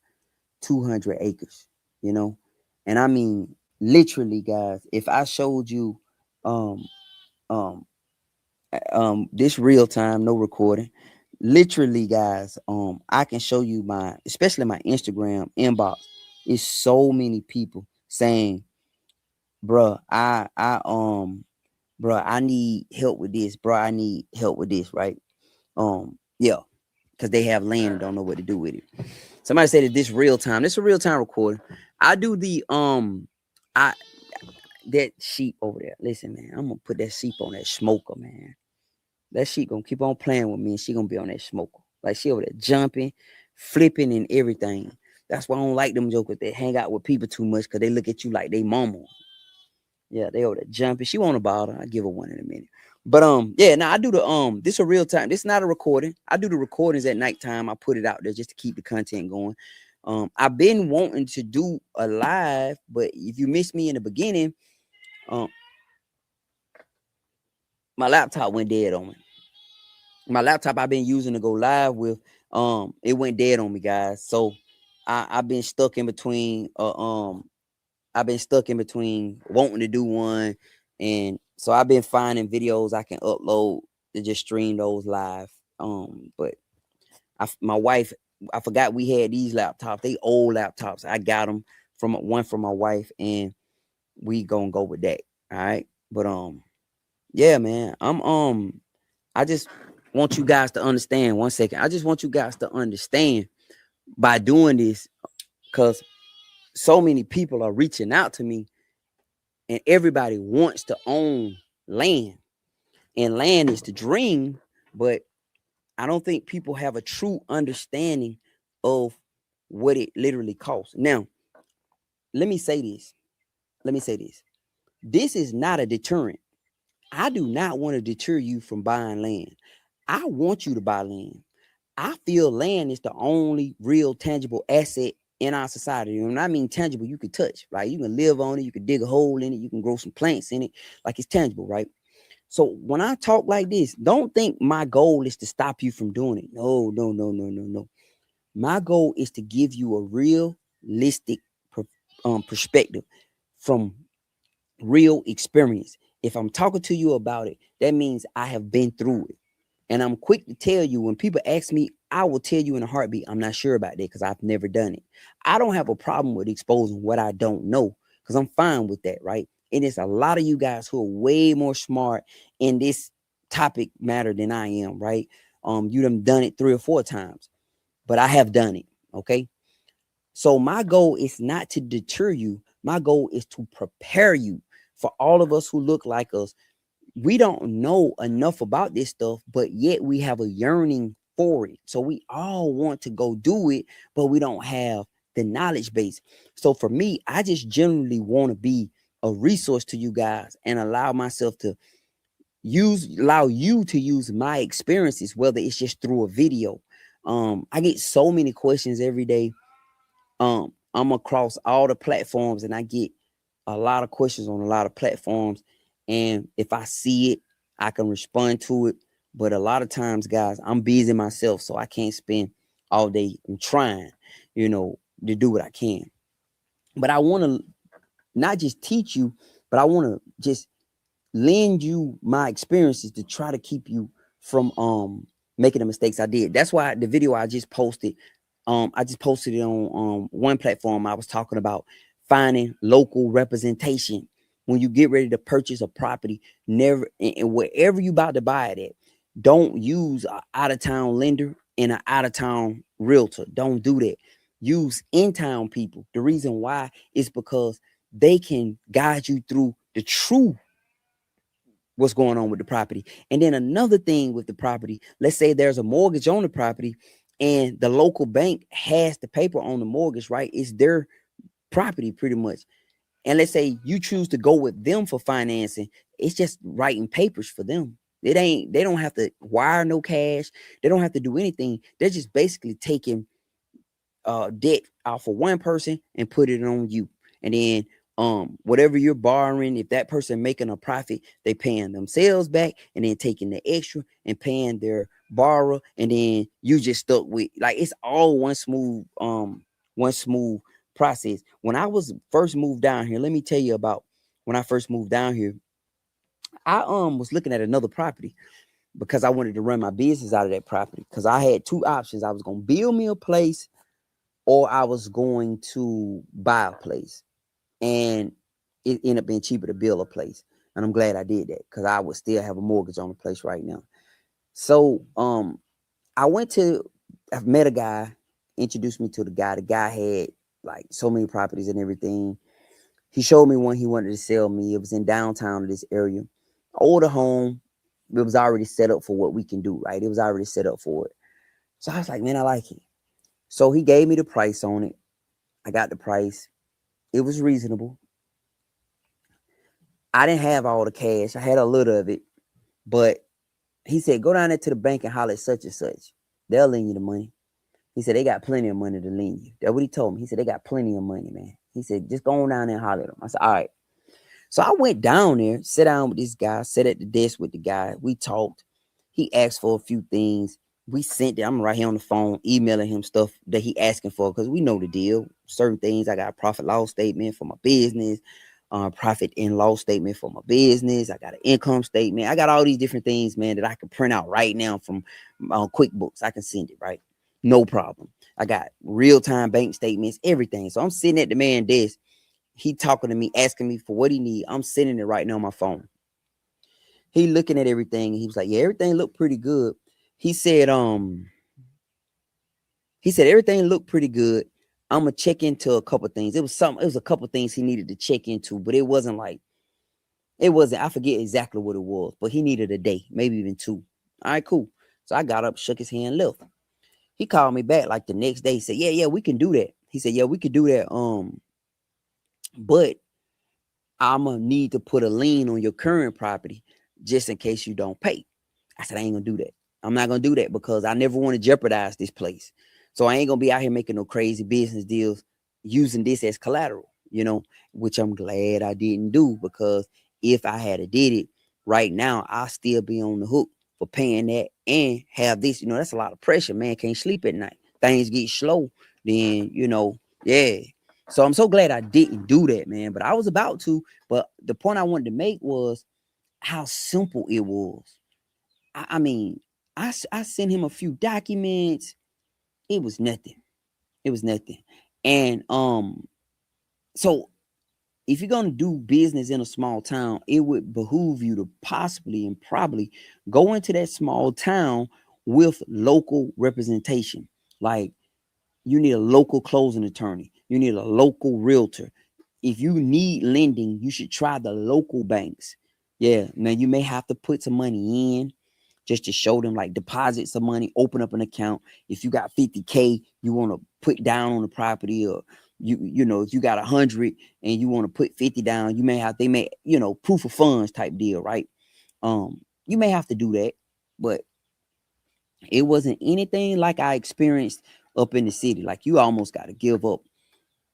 200 acres, and I mean, literally, guys, if I showed you, um, um, this real time, no recording, literally, guys, I can show you especially my Instagram inbox. It's so many people saying, bruh, I need help with this, bruh. I need help with this, right? Yeah, because they have land and don't know what to do with it. Somebody said that this real time. This is a real time recording. I do the that sheep over there. Listen, man, I'm gonna put that sheep on that smoker, man. That sheep gonna keep on playing with me, and she gonna be on that smoker. Like, she over there jumping, flipping, and everything. That's why I don't like them jokers that hang out with people too much, because they look at you like they mama. Yeah, they over there jumping. She want a bottle. I'll give her one in a minute. But yeah, now I do the this a real time. This is not a recording. I do the recordings at nighttime. I put it out there just to keep the content going. I've been wanting to do a live, but if you missed me in the beginning, my laptop went dead on me. My laptop I've been using to go live with, it went dead on me, guys. So I've been stuck in between wanting to do one And so I've been finding videos I can upload to just stream those live. But my wife, I forgot we had these laptops. They old laptops. I got them from my wife, and we gonna go with that. All right. But yeah, man. I just want you guys to understand. One second. I just want you guys to understand by doing this, because so many people are reaching out to me, and everybody wants to own land. And land is the dream, but I don't think people have a true understanding of what it literally costs. Now, let me say this. This is not a deterrent. I do not want to deter you from buying land. I want you to buy land. I feel land is the only real tangible asset in our society. And when I mean tangible, you can touch, right? You can live on it, you can dig a hole in it, you can grow some plants in it, like it's tangible, right? So when I talk like this, don't think my goal is to stop you from doing it. No, no, no, no, no, no. My goal is to give you a realistic perspective from real experience. If I'm talking to you about it, that means I have been through it. And I'm quick to tell you, when people ask me, I will tell you in a heartbeat, I'm not sure about that because I've never done it. I don't have a problem with exposing what I don't know, because I'm fine with that, right? And it's a lot of you guys who are way more smart in this topic matter than I am, right? You done it 3 or 4 times, but I have done it, okay? So my goal is not to deter you. My goal is to prepare you. For all of us who look like us, we don't know enough about this stuff, but yet we have a yearning for it. So we all want to go do it, but we don't have the knowledge base. So for me, I just generally want to be a resource to you guys and allow myself to allow you to use my experiences, whether it's just through a video. I get so many questions every day. I'm across all the platforms, and I get a lot of questions on a lot of platforms. And if I see it, I can respond to it. But a lot of times, guys, I'm busy myself, so I can't spend all day. I'm trying, to do what I can. But I want to not just teach you, but I want to just lend you my experiences to try to keep you from making the mistakes I did. That's why the video I just posted, I just posted it on one platform. I was talking about finding local representation when you get ready to purchase a property. Never, and wherever you about to buy it at, don't use an out-of-town lender and an out-of-town realtor. Don't do that. Use in-town people. The reason why is because they can guide you through the true what's going on with the property. And then another thing with the property, let's say there's a mortgage on the property and the local bank has the paper on the mortgage, right? It's their property pretty much. And let's say you choose to go with them for financing, it's just writing papers for them. They don't have to wire no cash. They don't have to do anything. They're just basically taking debt out for one person and put it on you. And then whatever you're borrowing, if that person making a profit, they paying themselves back and then taking the extra and paying their borrower, and then you just stuck with, like, it's all one smooth process. When I was first moved down here, let me tell you about when I first moved down here. I was looking at another property because I wanted to run my business out of that property, because I had 2 options. I was going to build me a place, or I was going to buy a place. And it ended up being cheaper to build a place. And I'm glad I did that, because I would still have a mortgage on the place right now. So I've met a guy, introduced me to the guy. The guy had like so many properties and everything. He showed me one he wanted to sell me. It was in downtown of this area. Older home. It was already set up for what we can do, right? It was already set up for it. So I was like, man, I like it. So he gave me the price on it. I got the price. It was reasonable. I didn't have all the cash. I had a little of it. But he said, go down there to the bank and holler at such and such. They'll lend you the money. He said, they got plenty of money to lend you. That's what he told me. He said, they got plenty of money, man. He said, just go on down there and holler at them. I said, all right. So I went down there, sat down with this guy, sat at the desk with the guy. We talked. He asked for a few things. We sent it. I'm right here on the phone, emailing him stuff that he asking for, because we know the deal. Certain things, I got a profit loss statement for my business. profit and loss statement for my business. I got an income statement. I got all these different things, man, that I can print out right now from QuickBooks. I can send it, right? No problem. I got real-time bank statements, everything. So I'm sitting at the man desk. He talking to me, asking me for what he need. I'm sending it right now on my phone. He looking at everything. And he was like, yeah, everything looked pretty good. He said, everything looked pretty good. I'm gonna check into a couple things. It was a couple things he needed to check into, but it wasn't, I forget exactly what it was, but he needed a day, maybe even two. All right, cool. So I got up, shook his hand, left. He called me back like the next day. He said, yeah, we can do that. He said, yeah, we could do that. But I'm gonna need to put a lien on your current property just in case you don't pay. I said, I ain't gonna do that. I'm not gonna do that because I never want to jeopardize this place. So I ain't gonna be out here making no crazy business deals using this as collateral, which I'm glad I didn't do, because if I had did it right now, I'll still be on the hook for paying that and have this. That's a lot of pressure, man. Can't sleep at night. Things get slow, then yeah. So I'm so glad I didn't do that, man. But I was about to. But the point I wanted to make was how simple it was. I mean, I sent him a few documents. It was nothing. It was nothing. And so if you're gonna do business in a small town, it would behoove you to possibly and probably go into that small town with local representation. Like, you need a local closing attorney. You need a local realtor. If you need lending, you should try the local banks. Yeah. Now you may have to put some money in just to show them, like deposit some money, open up an account. If you got 50K, you want to put down on the property, or if you got 100 and you want to put 50 down, they may, proof of funds type deal, right? You may have to do that, but it wasn't anything like I experienced up in the city. Like, you almost got to give up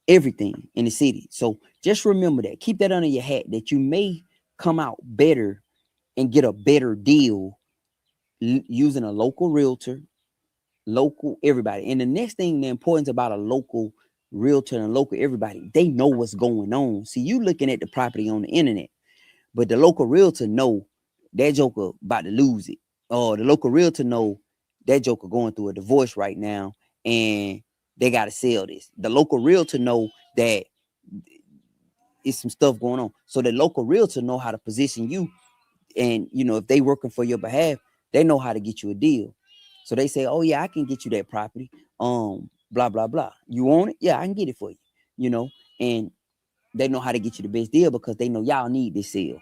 everything in the city. So just remember that. Keep that under your hat, that you may come out better and get a better deal using a local realtor, local everybody. And the next thing, the importance about a local realtor and local everybody, they know what's going on. See, you looking at the property on the internet, but the local realtor know that joker about to lose it. Or the local realtor know that joker going through a divorce right now and they got to sell this. The local realtor know that it's some stuff going on. So the local realtor know how to position you. And, if they working for your behalf, they know how to get you a deal. So they say, oh, yeah, I can get you that property. Blah, blah, blah. You want it? Yeah, I can get it for you, and they know how to get you the best deal because they know y'all need this sale,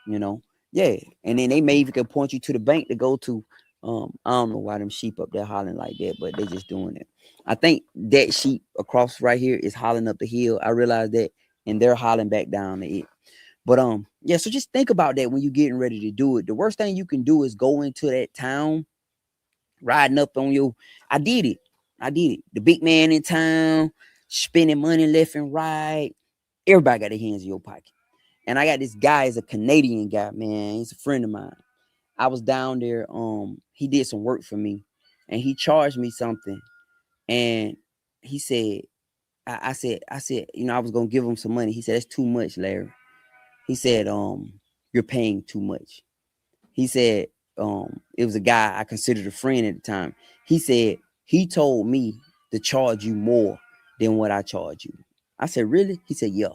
Yeah. And then they may even can point you to the bank to go to. I don't know why them sheep up there hollering like that, but they just doing it. I think that sheep across right here is hollering up the hill. I realized that, and they're hollering back down to it. But yeah, so just think about that when you're getting ready to do it. The worst thing you can do is go into that town, riding up on you. I did it. The big man in town, spending money left and right. Everybody got their hands in your pocket. And I got this guy, is a Canadian guy, man. He's a friend of mine. I was down there. He did some work for me, and he charged me something. And he said, I said, I was gonna give him some money. He said, that's too much, Larry. He said, you're paying too much. He said, it was a guy I considered a friend at the time. He said, he told me to charge you more than what I charge you. I said, really? He said, yeah.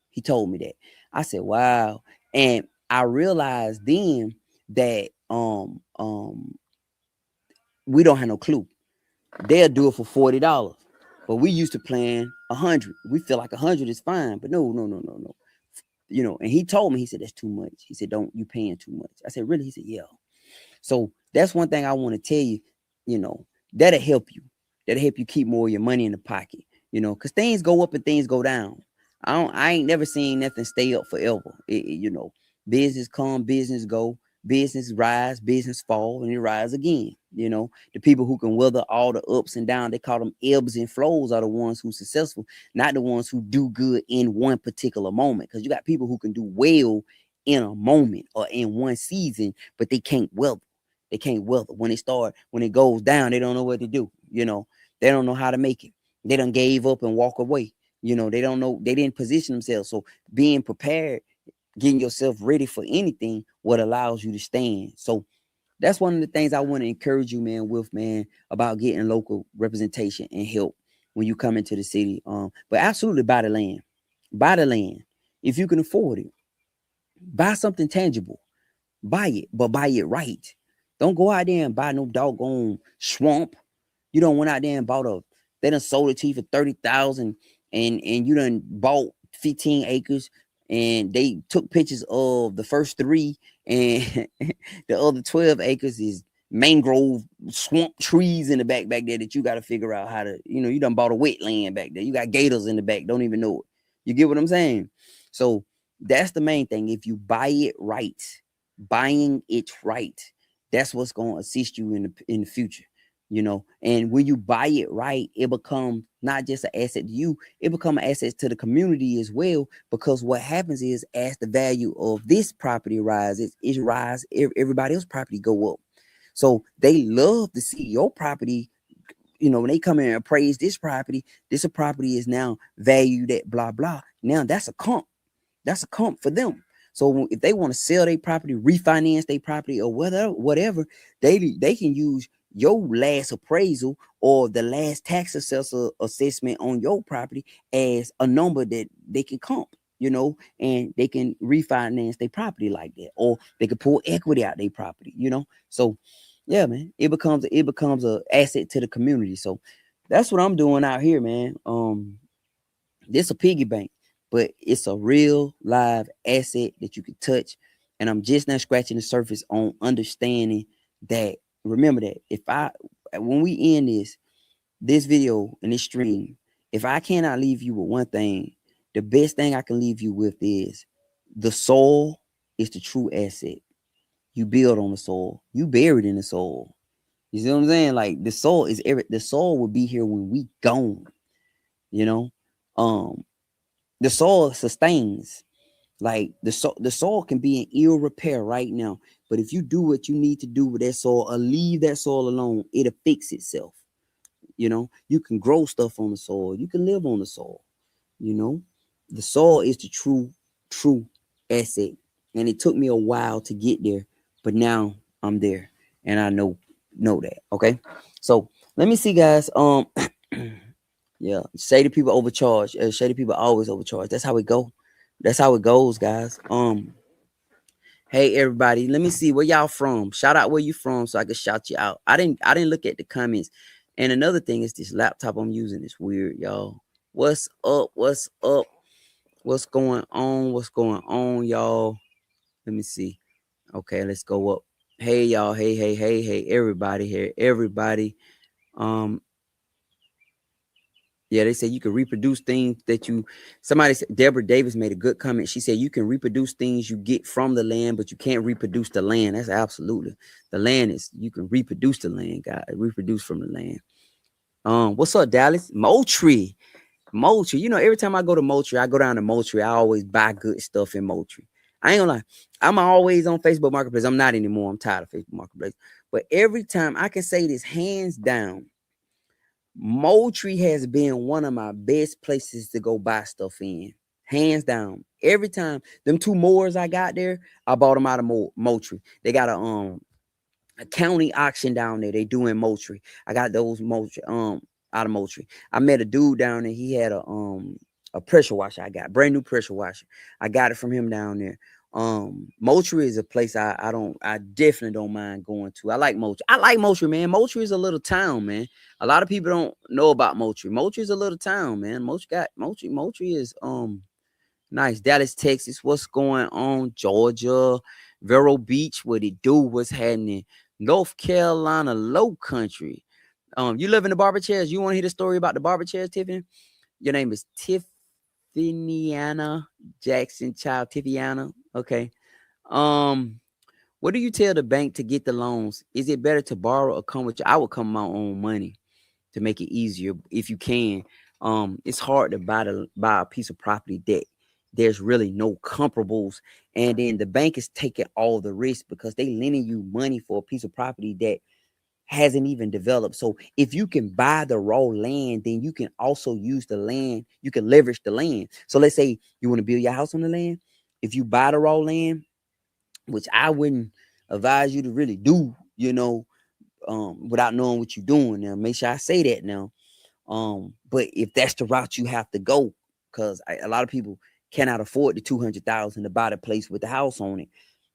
He told me that. I said, wow. And I realized then that we don't have no clue. They'll do it for $40. But we used to plan 100. We feel like 100 is fine. But no. And he told me, he said, that's too much. He said, don't, you paying too much. I said, really? He said, yeah. So that's one thing I want to tell you, that'll help you. That'll help you keep more of your money in the pocket, because things go up and things go down. I ain't never seen nothing stay up forever. Business come, business go, business rise, business fall, and it rise again. The people who can weather all the ups and downs, they call them ebbs and flows, are the ones who successful, not the ones who do good in one particular moment. Because you got people who can do well in a moment or in one season, but they can't weather. They can't weather. When it goes down, they don't know what to do. They don't know how to make it. They done gave up and walk away. You know, they don't know, they didn't position themselves. So being prepared, getting yourself ready for anything, what allows you to stand. So that's one of the things I want to encourage you, man, with, man, about getting local representation and help when you come into the city. But absolutely buy the land. Buy the land. If you can afford it, buy something tangible. Buy it, but buy it right. Don't go out there and buy no doggone swamp. You don't went out there and bought they done sold it to you for 30,000, and you done bought 15 acres, and they took pictures of the first 3, and the other 12 acres is mangrove swamp trees in the back there that you got to figure out how to, you done bought a wetland back there. You got gators in the back, don't even know it. You get what I'm saying? So that's the main thing. If you buy it right, buying it right, that's what's going to assist you in the future. And when you buy it right, it becomes not just an asset to you, it becomes an asset to the community as well. Because what happens is, as the value of this property rises, everybody else's property go up. So they love to see your property. When they come in and appraise this property is now valued at blah blah. Now that's a comp for them. So if they want to sell their property, refinance their property, or whatever, they can use your last appraisal or the last tax assessor assessment on your property as a number that they can comp, and they can refinance their property like that, or they can pull equity out their property, So yeah, man, it becomes a asset to the community. So that's what I'm doing out here, man. This a piggy bank, but it's a real live asset that you can touch. And I'm just now scratching the surface on understanding that. Remember that when we end this video and this stream, if I cannot leave you with one thing, the best thing I can leave you with is the soul is the true asset. You build on the soul. You buried in the soul. You see what I'm saying? Like the soul will be here when we gone. The soul sustains. Like the soil can be in ill repair right now, but if you do what you need to do with that soil, or leave that soil alone, it'll fix itself. You can grow stuff on the soil. You can live on the soil. The soil is the true asset, and it took me a while to get there, but now I'm there, and I know that. Okay, so let me see, guys. Yeah, shady people overcharge. Shady people always overcharge. That's how it go. That's how it goes, guys. Hey everybody, let me see where y'all from. Shout out where you from so I can shout you out. I didn't look at the comments. And another thing is this laptop I'm using is weird, y'all. What's up? What's up? What's going on? What's going on, y'all? Let me see. Okay, let's go up. Hey y'all. Hey, everybody here. Everybody. Yeah, they say you can reproduce things that somebody said, Deborah Davis made a good comment. She said you can reproduce things you get from the land, but you can't reproduce the land. That's absolutely. The land is, you can reproduce the land, guys. Reproduce from the land. What's up, Dallas? Moultrie. Every time I go to Moultrie, I go down to Moultrie. I always buy good stuff in Moultrie. I ain't gonna lie. I'm always on Facebook Marketplace. I'm not anymore. I'm tired of Facebook Marketplace. But every time I can say this hands down, Moultrie has been one of my best places to go buy stuff in. Hands down. Every time. Them 2 Moors I got there, I bought them out of Moultrie. They got a county auction down there. They do in Moultrie. I got those Moultrie out of Moultrie. I met a dude down there. He had a pressure washer. I got brand new pressure washer. I got it from him down there. Moultrie is a place I definitely don't mind going to. I like Moultrie, man. Moultrie is a little town, man. A lot of people don't know about Moultrie. Moultrie is a little town, man. Moultrie is nice. Dallas, Texas. What's going on? Georgia, Vero Beach. What it do? What's happening? North Carolina, Low Country. You live in the barber chairs. You want to hear the story about the barber chairs, Tiffany? Your name is Tiffany Jackson, child Tiffany. Okay. What do you tell the bank to get the loans? Is it better to borrow or come with you? I would come my own money to make it easier if you can. It's hard to buy a piece of property that there's really no comparables, and then the bank is taking all the risk because they lending you money for a piece of property that hasn't even developed. So if you can buy the raw land, then you can also use the land. You can leverage the land. So let's say you want to build your house on the land. If you buy the raw land, which I wouldn't advise you to really do, without knowing what you're doing. Now, make sure I say that now. But if that's the route you have to go, because a lot of people cannot afford the 200,000 to buy the place with the house on it.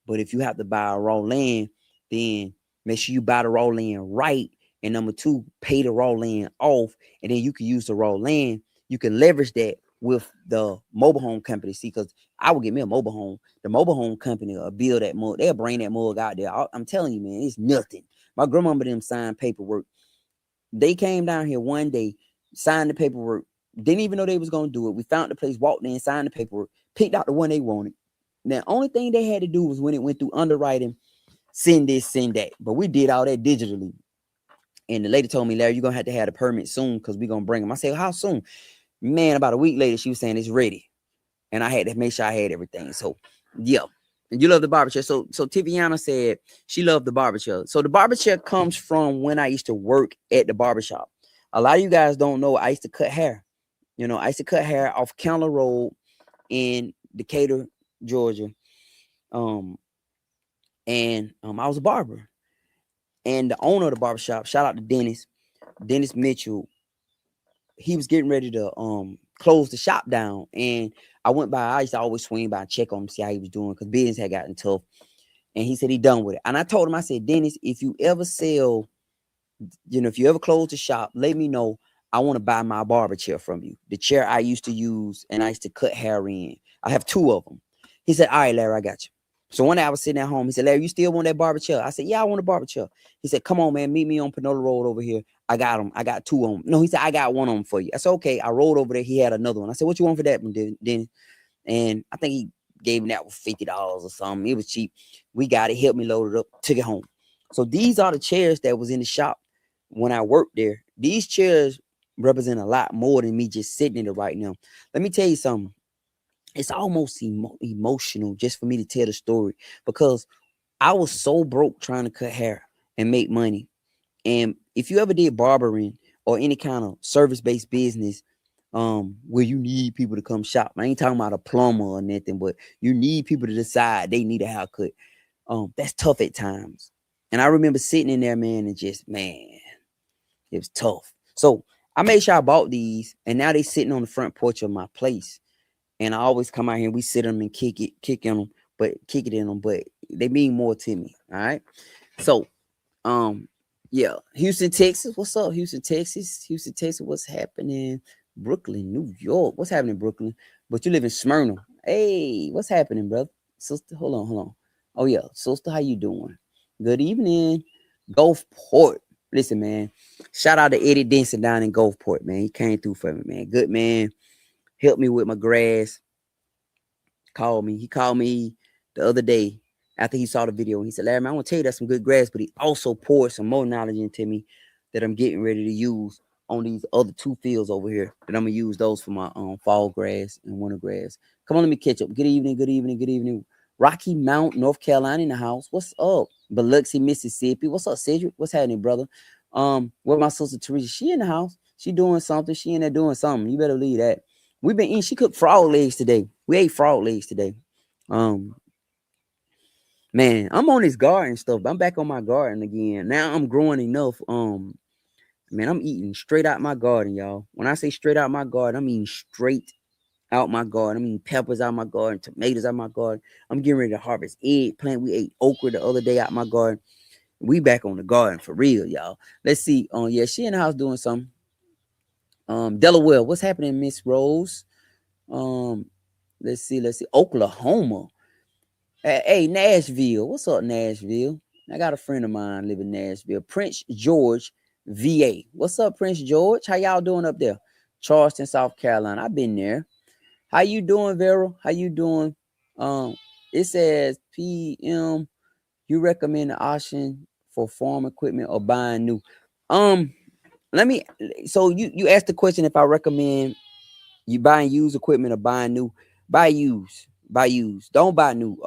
But if you have to buy a raw land, then make sure you buy the raw land right. And number two, pay the raw land off, and then you can use the raw land. You can leverage that with the mobile home company. See, because I would get me a mobile home. The mobile home company will build that mug. They'll bring that mug out there. I'm telling you, man, it's nothing. My grandmama them signed paperwork. They came down here one day, signed the paperwork, didn't even know they was going to do it. We found the place, walked in, signed the paperwork, picked out the one they wanted. Now, only thing they had to do was when it went through underwriting, send this, send that. But we did all that digitally. And the lady told me, Larry, you're going to have the permit soon because we're going to bring them. I said, how soon? Man, about a week later, she was saying it's ready. And I had to make sure I had everything. So, yeah. And you love the barber chair. So Tiviana said she loved the barber chair. So the barber chair comes from when I used to work at the barbershop. A lot of you guys don't know I used to cut hair. I used to cut hair off Counter Road in Decatur, Georgia. I was a barber. And the owner of the barbershop, shout out to Dennis Mitchell, he was getting ready to close the shop down. And I went by, I used to always swing by and check on him, see how he was doing, because business had gotten tough. And he said he done with it. And I told him, I said, Dennis, if you ever sell, if you ever close the shop, let me know. I want to buy my barber chair from you. The chair I used to use and I used to cut hair in. I have 2 of them. He said, all right, Larry, I got you. So one day I was sitting at home. He said, Larry, you still want that barber chair? I said, yeah, I want a barber chair. He said, come on, man, meet me on Panola Road over here. I got them. I got 2 of them. No, he said, I got 1 of them for you. I said, okay. I rolled over there. He had another one. I said, what you want for that one, Dennis? And I think he gave me that with $50 or something. It was cheap. We got it, helped me load it up, took it home. So these are the chairs that was in the shop when I worked there. These chairs represent a lot more than me just sitting in it right now. Let me tell you something. It's almost emotional just for me to tell the story, because I was so broke trying to cut hair and make money. And if you ever did barbering or any kind of service-based business, where you need people to come shop, I ain't talking about a plumber or nothing, but you need people to decide they need a haircut. That's tough at times. And I remember sitting in there, man, and just, man, it was tough. So I made sure I bought these, and now they sitting on the front porch of my place. And I always come out here and we sit them and kick it in them, but they mean more to me. All right. So, yeah, Houston, Texas. What's up, Houston, Texas? Houston, Texas. What's happening? Brooklyn, New York. What's happening, Brooklyn? But you live in Smyrna. Hey, what's happening, brother? Sister, hold on. Oh yeah, sister, how you doing? Good evening. Gulfport. Listen, man. Shout out to Eddie Denson down in Gulfport, man. He came through for me, man. Good man. Helped me with my grass. He called me the other day after he saw the video. He said, Larry, man, I want to tell you that's some good grass, but he also poured some more knowledge into me that I'm getting ready to use on these other 2 fields over here, that I'm going to use those for my fall grass and winter grass. Come on, let me catch up. Good evening. Rocky Mount, North Carolina in the house. What's up? Biloxi, Mississippi. What's up, Cedric? What's happening, brother? Where my sister Teresa? She in the house. She doing something. She in there doing something. You better leave that. We've been eating. She cooked frog legs today. We ate frog legs today. Man, I'm on this garden stuff. I'm back on my garden again. Now I'm growing enough. Man, I'm eating straight out my garden, y'all. When I say straight out my garden, I'm eating straight out my garden. I'm eating peppers out my garden, tomatoes out my garden. I'm getting ready to harvest eggplant. We ate okra the other day out my garden. We back on the garden for real, y'all. Let's see. Yeah, she in the house doing something. Delaware, what's happening, Miss Rose? Let's see. Oklahoma. Hey, Nashville. What's up, Nashville? I got a friend of mine live in Nashville. Prince George, VA. What's up, Prince George? How y'all doing up there? Charleston, South Carolina. I've been there. How you doing, Vera? How you doing? It says PM. You recommend an option for farm equipment or buying new? So you asked the question if I recommend you buying used equipment or buying new. Buy used. Don't buy new.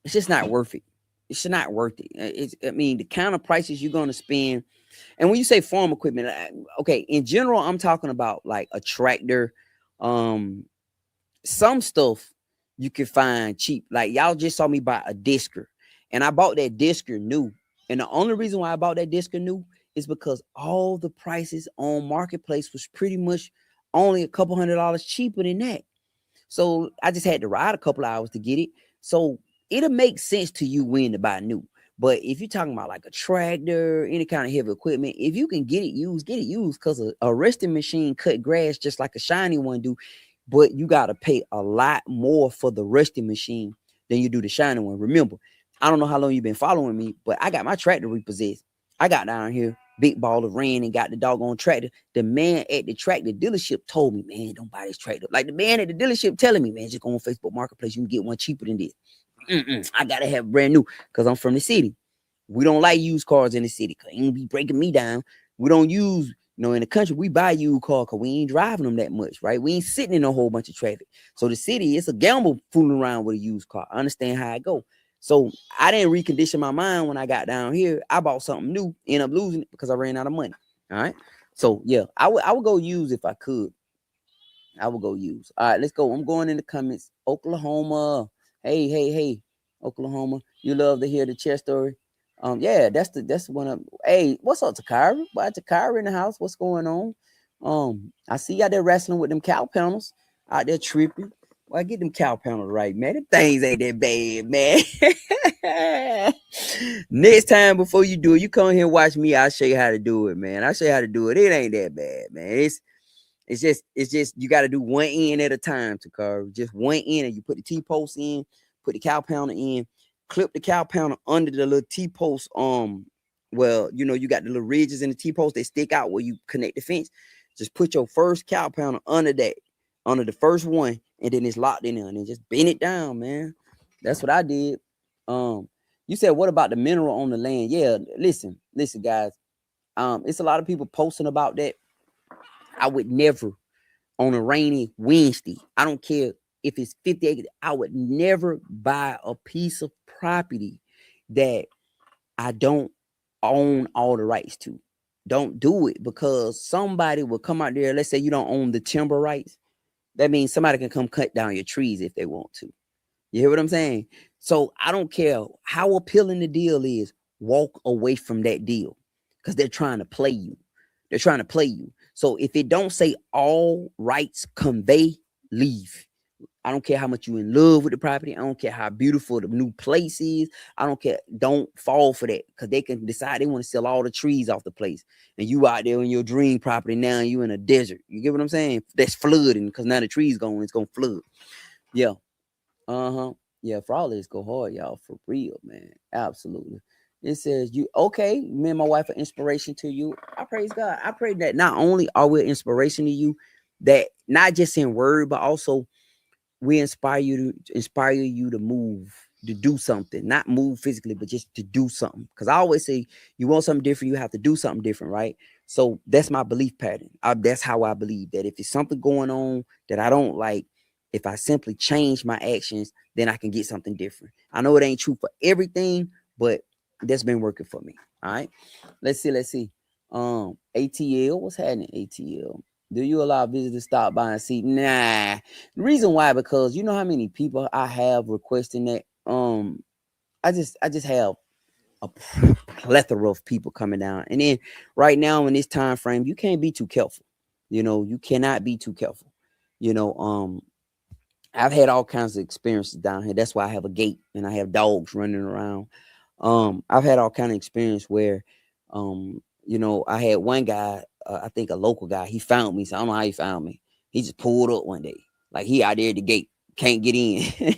It's just not worth it. it's not worth it. I mean, the kind of prices you're gonna spend. And when you say farm equipment, okay, in general, I'm talking about like a tractor, um, some stuff you can find cheap. Like y'all just saw me buy a Disker, and I bought that Disker new. And the only reason why I bought that Disker new is because all the prices on marketplace was pretty much only a couple $100 cheaper than that. So I just had to ride a couple hours to get it. So it'll make sense to you when to buy new. But if you're talking about like a tractor, any kind of heavy equipment, if you can get it used, get it used, because a resting machine cut grass just like a shiny one do. But you got to pay a lot more for the resting machine than you do the shiny one. Remember, I don't know how long you've been following me, but I got my tractor repossessed. I got down here, big ball of rain, and got the doggone tractor. The man at the tractor dealership told me, man, don't buy this tractor. Like the man at the dealership telling me, man, just go on Facebook Marketplace. You can get one cheaper than this. I got to have brand new because I'm from the city. We don't like used cars in the city because it ain't be breaking me down. We don't use, in the country, we buy used cars because we ain't driving them that much, right? We ain't sitting in a whole bunch of traffic. So the city, it's a gamble fooling around with a used car. I understand how it go. So I didn't recondition my mind when I got down here. I bought something new, ended up losing it because I ran out of money. All right. So yeah, I would go use if I could. I would go use. All right, let's go. I'm going in the comments. Oklahoma. Hey, Oklahoma. You love to hear the chess story. Yeah, that's one of. Hey, what's up, Takara? Why Takara in the house? What's going on? I see you out there wrestling with them cow panels out there tripping. Well, get them cow panels right, man. Them things ain't that bad, man. Next time before you do it, you come here and watch me. I'll show you how to do it, man. I'll show you how to do it. It ain't that bad, man. It's just you got to do one end at a time, Takara. Just one end, and you put the T-post in, put the cow pounder in, clip the cow pounder under the little T-post. Well, you got the little ridges in the T-post that stick out where you connect the fence. Just put your first cow pounder under that, under the first one, and then it's locked in there, and then just bend it down, man. That's what I did. You said, what about the mineral on the land? Yeah, listen, guys. It's a lot of people posting about that. I would never, on a rainy Wednesday, I don't care if it's 50 acres, I would never buy a piece of property that I don't own all the rights to. Don't do it, because somebody will come out there. Let's say you don't own the timber rights. That means somebody can come cut down your trees if they want to. You hear what I'm saying? So I don't care how appealing the deal is, walk away from that deal, because they're trying to play you. They're trying to play you. So if it don't say all rights convey, leave. I don't care how much you in love with the property. I don't care how beautiful the new place is. I don't care. Don't fall for that, because they can decide they want to sell all the trees off the place. And you out there in your dream property now, you in a desert. You get what I'm saying? That's flooding, because now the trees gone, it's going to flood. Yeah. Uh-huh. Yeah, frauds go hard, y'all, for real, man. Absolutely. It says, you okay, me and my wife are inspiration to you. I praise God. I pray that not only are we inspiration to you, that not just in word, but also we inspire you to move, to do something, not move physically, but just to do something. Because I always say, you want something different, you have to do something different, right? So that's my belief pattern. That's how I believe that if it's something going on that I don't like, if I simply change my actions, then I can get something different. I know it ain't true for everything, but that's been working for me. All right. Let's see. ATL, what's happening? ATL. Do you allow visitors to stop by and see? Nah. The reason why, because you know how many people I have requesting that. I just have a plethora of people coming down. And then right now in this time frame, you can't be too careful. You cannot be too careful. I've had all kinds of experiences down here. That's why I have a gate and I have dogs running around. I've had all kind of experience where, I had one guy, I think a local guy, he found me. So I don't know how he found me. He just pulled up one day. Like he out there at the gate, can't get in.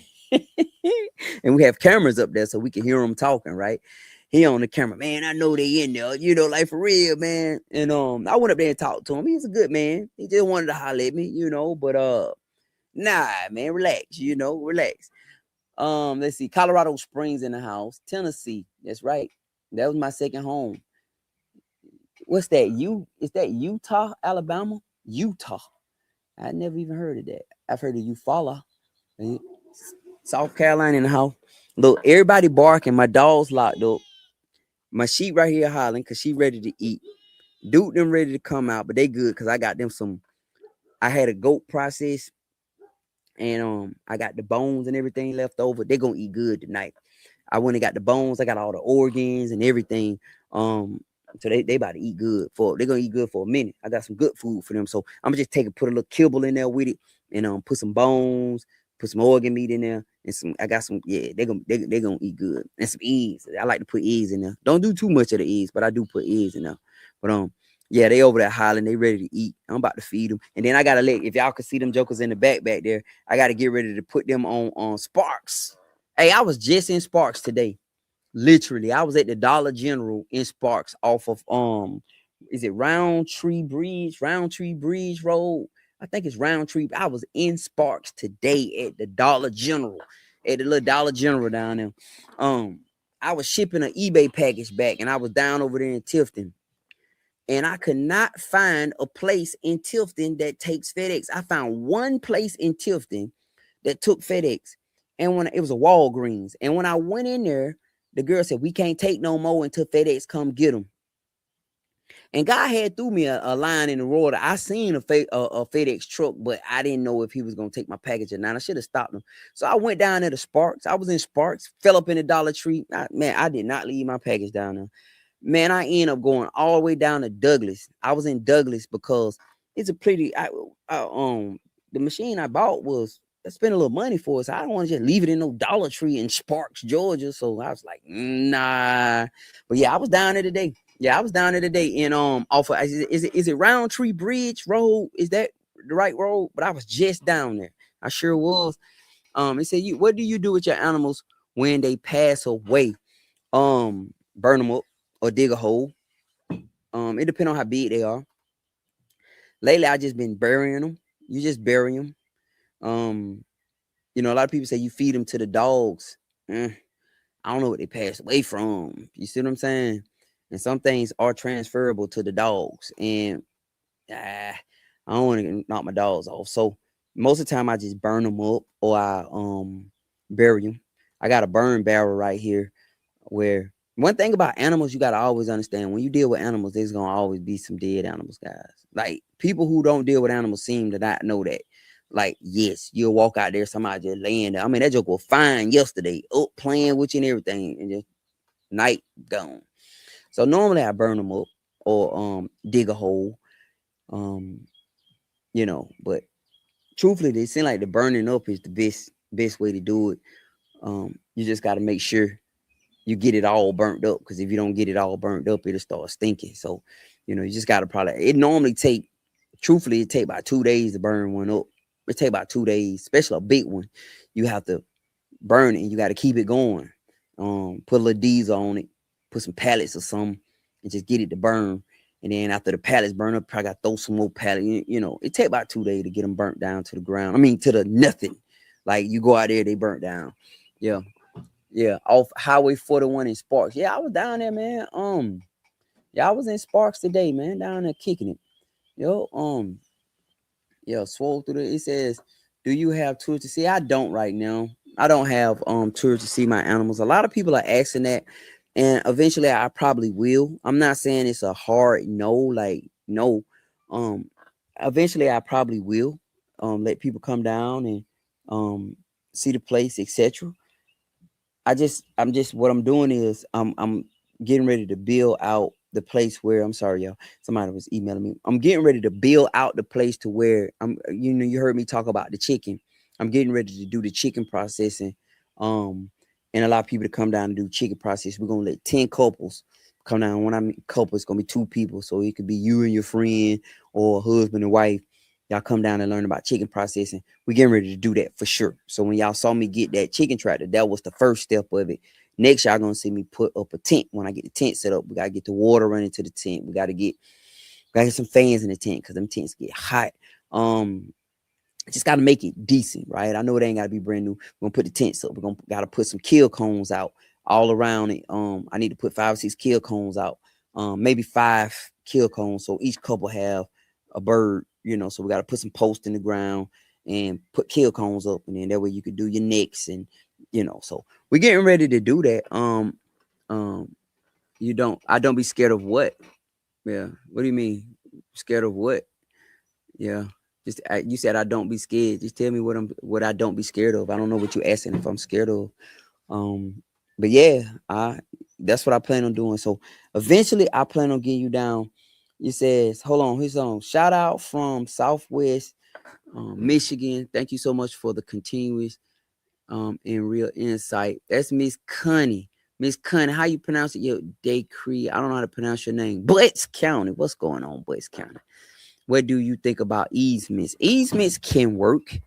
And we have cameras up there so we can hear him talking, right? He on the camera, man, I know they in there, like for real, man. And I went up there and talked to him. He's a good man. He just wanted to holler at me, but nah, man, relax, relax. Let's see, Colorado Springs in the house, Tennessee. That's right. That was my second home. What's that? Is that Utah, Alabama? Utah. I never even heard of that. I've heard of Eufaula. South Carolina in the house. Look, everybody barking. My dog's locked up. My sheep right here hollering because she ready to eat. Dude, them ready to come out, but they good because I got them some. I had a goat process, and I got the bones and everything left over. They gonna eat good tonight. I went and got the bones. I got all the organs and everything. So they about to eat good for. They're gonna eat good for a minute. I got some good food for them. So I'm gonna just put a little kibble in there with it, and put some bones, put some organ meat in there, and some. I got some. Yeah, they gonna eat good, and some eggs. I like to put eggs in there. Don't do too much of the eggs, but I do put eggs in there. But yeah, they over there hollering. They ready to eat. I'm about to feed them, and then I gotta let. If y'all can see them jokers in the back there, I gotta get ready to put them on Sparks. Hey, I was just in Sparks today. Literally, I was at the Dollar General in Sparks off of is it Roundtree Bridge Road? I think it's Roundtree. I was in Sparks today at the Dollar General, at the little Dollar General down there. I was shipping an eBay package back, and I was down over there in Tifton. And I could not find a place in Tifton that takes FedEx. I found one place in Tifton that took FedEx. And when it was a Walgreens. And when I went in there, the girl said, we can't take no more until FedEx come get them. And God had threw me a line in the road. I seen a FedEx truck, but I didn't know if he was going to take my package or not. I should have stopped him. So I went down there to Sparks. I was in Sparks, fell up in the Dollar Tree. Man, I did not leave my package down there. Man, I ended up going all the way down to Douglas. I was in Douglas because it's a pretty, the machine I bought was, I spent a little money for it. So I don't want to just leave it in no Dollar Tree in Sparks, Georgia. So I was like, nah. But yeah, I was down there today. Yeah, I was down there today in off of, is it Roundtree Bridge Road? Is that the right road? But I was just down there. I sure was. It said, what do you do with your animals when they pass away? Burn them up or dig a hole. It depends on how big they are. Lately, I just been burying them. You just bury them. A lot of people say you feed them to the dogs. I don't know what they passed away from. You see what I'm saying? And some things are transferable to the dogs. And I don't want to knock my dogs off. So most of the time I just burn them up or I bury them. I got a burn barrel right here where one thing about animals you got to always understand, when you deal with animals, there's going to always be some dead animals, guys. Like people who don't deal with animals seem to not know that. Like, yes, you'll walk out there, somebody just laying there. I mean, that joke was fine yesterday, up playing with you and everything, and just night gone. So normally I burn them up or dig a hole. But truthfully, they seem like the burning up is the best way to do it. You just got to make sure you get it all burnt up, because if you don't get it all burnt up, it'll start stinking. So, you just got to it normally it take about 2 days to burn one up. It take about 2 days, especially a big one. You have to burn it and you got to keep it going. Put a little diesel on it, put some pallets or something, and just get it to burn. And then after the pallets burn up, I got to throw some more pallets. It take about 2 days to get them burnt down to the ground. I mean, to the nothing. Like you go out there, they burnt down. Yeah. Yeah. Off Highway 41 in Sparks. Yeah, I was down there, man. Yeah, I was in Sparks today, man. Down there kicking it. Swole through it says, do you have tours to see? I don't right now. I don't have tours to see my animals. A lot of people are asking that, and eventually I probably will. I'm not saying it's a hard no, like no. Eventually I probably will let people come down and see the place, etc. I'm just what I'm doing is I'm getting ready to build out the place where, I'm sorry, y'all. Somebody was emailing me. I'm getting ready to build out the place to where you heard me talk about the chicken. I'm getting ready to do the chicken processing. And a lot of people to come down and do chicken process. We're gonna let 10 couples come down. When I mean couple, it's gonna be 2 people. So it could be you and your friend or husband and wife. Y'all come down and learn about chicken processing. We're getting ready to do that for sure. So when y'all saw me get that chicken tractor, that was the first step of it. Next, y'all gonna see me put up a tent. When I get the tent set up, we gotta get the water running to the tent. We gotta get some fans in the tent, because them tents get hot. Just gotta make it decent, right? I know it ain't gotta be brand new. We're gonna put the tents up. Gotta put some kill cones out all around it. I need to put 5 or 6 kill cones out. Maybe 5 kill cones, so each couple have a bird. So we got to put some posts in the ground and put kill cones up, and then that way you could do your necks and So we're getting ready to do that. I don't be scared of what? Yeah. What do you mean? Scared of what? Yeah. You said I don't be scared. Just tell me what I don't be scared of. I don't know what you're asking if I'm scared of. Um, but yeah, that's what I plan on doing. So eventually I plan on getting you down. It says, hold on, here's on. Shout out from Southwest Michigan. Thank you so much for the continuous and real insight. That's Miss Connie. Miss Connie, how you pronounce it? Yo, Daycree. I don't know how to pronounce your name. Butts County. What's going on, Butts County? What do you think about easements? Easements can work,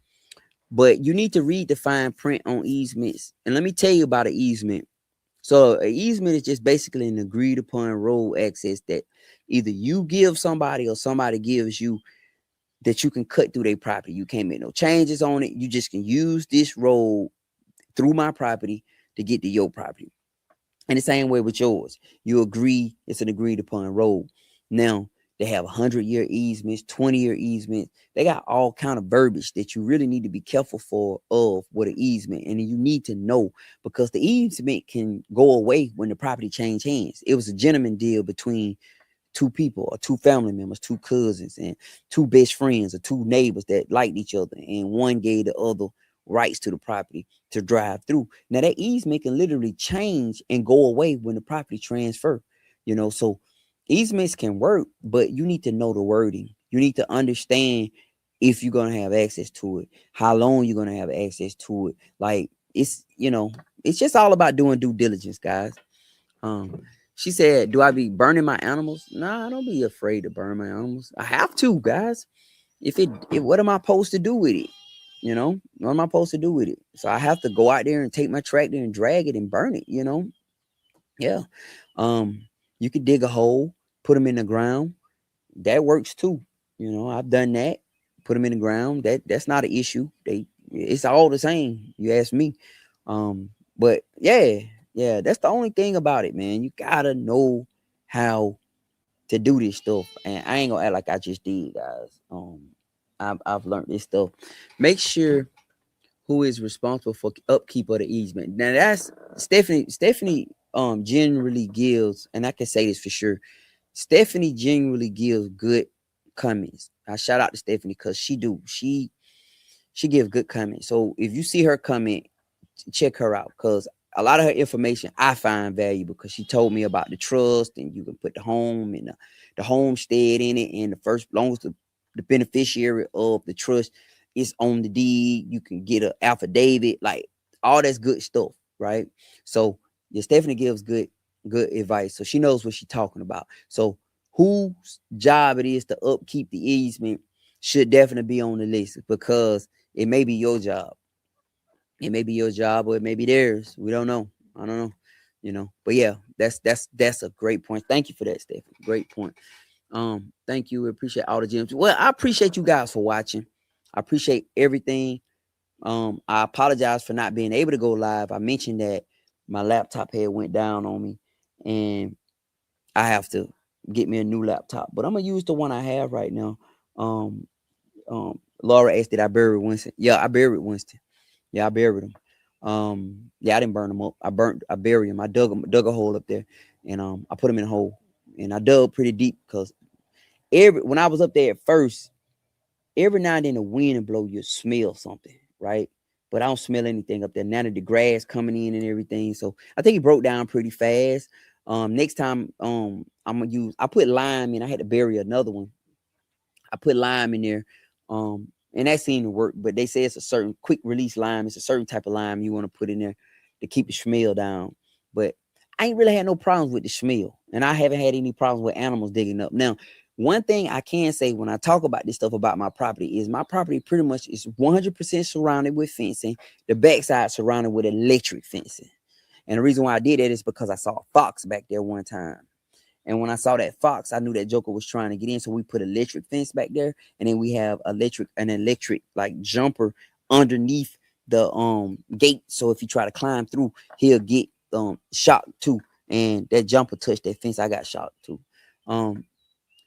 but you need to read the fine print on easements. And let me tell you about an easement. So an easement is just basically an agreed upon road access that either you give somebody or somebody gives you, that you can cut through their property. You can't make no changes on it. You just can use this road through my property to get to your property. And the same way with yours. You agree, it's an agreed upon road. Now, they have 100-year easements, 20-year easements. They got all kind of verbiage that you really need to be careful of what an easement. And you need to know, because the easement can go away when the property change hands. It was a gentleman deal between two people or two family members, two cousins, and two best friends or two neighbors that liked each other, and one gave the other rights to the property to drive through. Now that easement can literally change and go away when the property transfer. So easements can work, but you need to know the wording. You need to understand if you're gonna have access to it, how long you're gonna have access to it. Like it's just all about doing due diligence, guys. Um, she said, "Do I be burning my animals? Nah, I don't be afraid to burn my animals. I have to, guys. What am I supposed to do with it? What am I supposed to do with it? So I have to go out there and take my tractor and drag it and burn it. Yeah. Um, you could dig a hole, put them in the ground. That works too. I've done that. Put them in the ground. That's not an issue. It's all the same. You ask me. But yeah, that's the only thing about it, man. You gotta know how to do this stuff, and I ain't gonna act like I just did, guys. I've learned this stuff. Make sure who is responsible for upkeep of the easement. Now that's Stephanie. Stephanie generally gives, and I can say this for sure. Stephanie genuinely gives good comments. I shout out to Stephanie because she gives good comments. So if you see her comment, check her out, because a lot of her information I find valuable, because she told me about the trust, and you can put the home and the homestead in it, and the first, long as the beneficiary of the trust is on the deed, you can get an affidavit, like all that's good stuff, right? So yeah, Stephanie gives good advice, so she knows what she's talking about. So whose job it is to upkeep the easement should definitely be on the list, because it may be your job. It may be your job or it may be theirs. We don't know. I don't know. But yeah, that's a great point. Thank you for that, Stephanie. Great point. Thank you. We appreciate all the gems. Well, I appreciate you guys for watching. I appreciate everything. I apologize for not being able to go live. I mentioned that my laptop had went down on me, and I have to get me a new laptop. But I'm gonna use the one I have right now. Um, Laura asked, "Did I bury Winston?" Yeah, I buried Winston. Yeah, I buried him. Yeah, I didn't burn him up. I buried him. I dug a hole up there, and I put him in a hole, and I dug pretty deep, because when I was up there at first, every now and then the wind blow, you smell something, right? But I don't smell anything up there. Now that the grass coming in and everything, so I think it broke down pretty fast. Next time, I put lime in. I had to bury another one. I put lime in there. And that seemed to work, but they say it's a certain quick release lime. It's a certain type of lime you want to put in there to keep the smell down. But I ain't really had no problems with the smell, and I haven't had any problems with animals digging up. Now, one thing I can say when I talk about this stuff about my property is my property pretty much is 100% surrounded with fencing. The backside surrounded with electric fencing. And the reason why I did that is because I saw a fox back there one time. And when I saw that fox, I knew that Joker was trying to get in. So we put electric fence back there. And then we have an electric like jumper underneath the gate. So if you try to climb through, he'll get shocked too. And that jumper touched that fence, I got shocked too.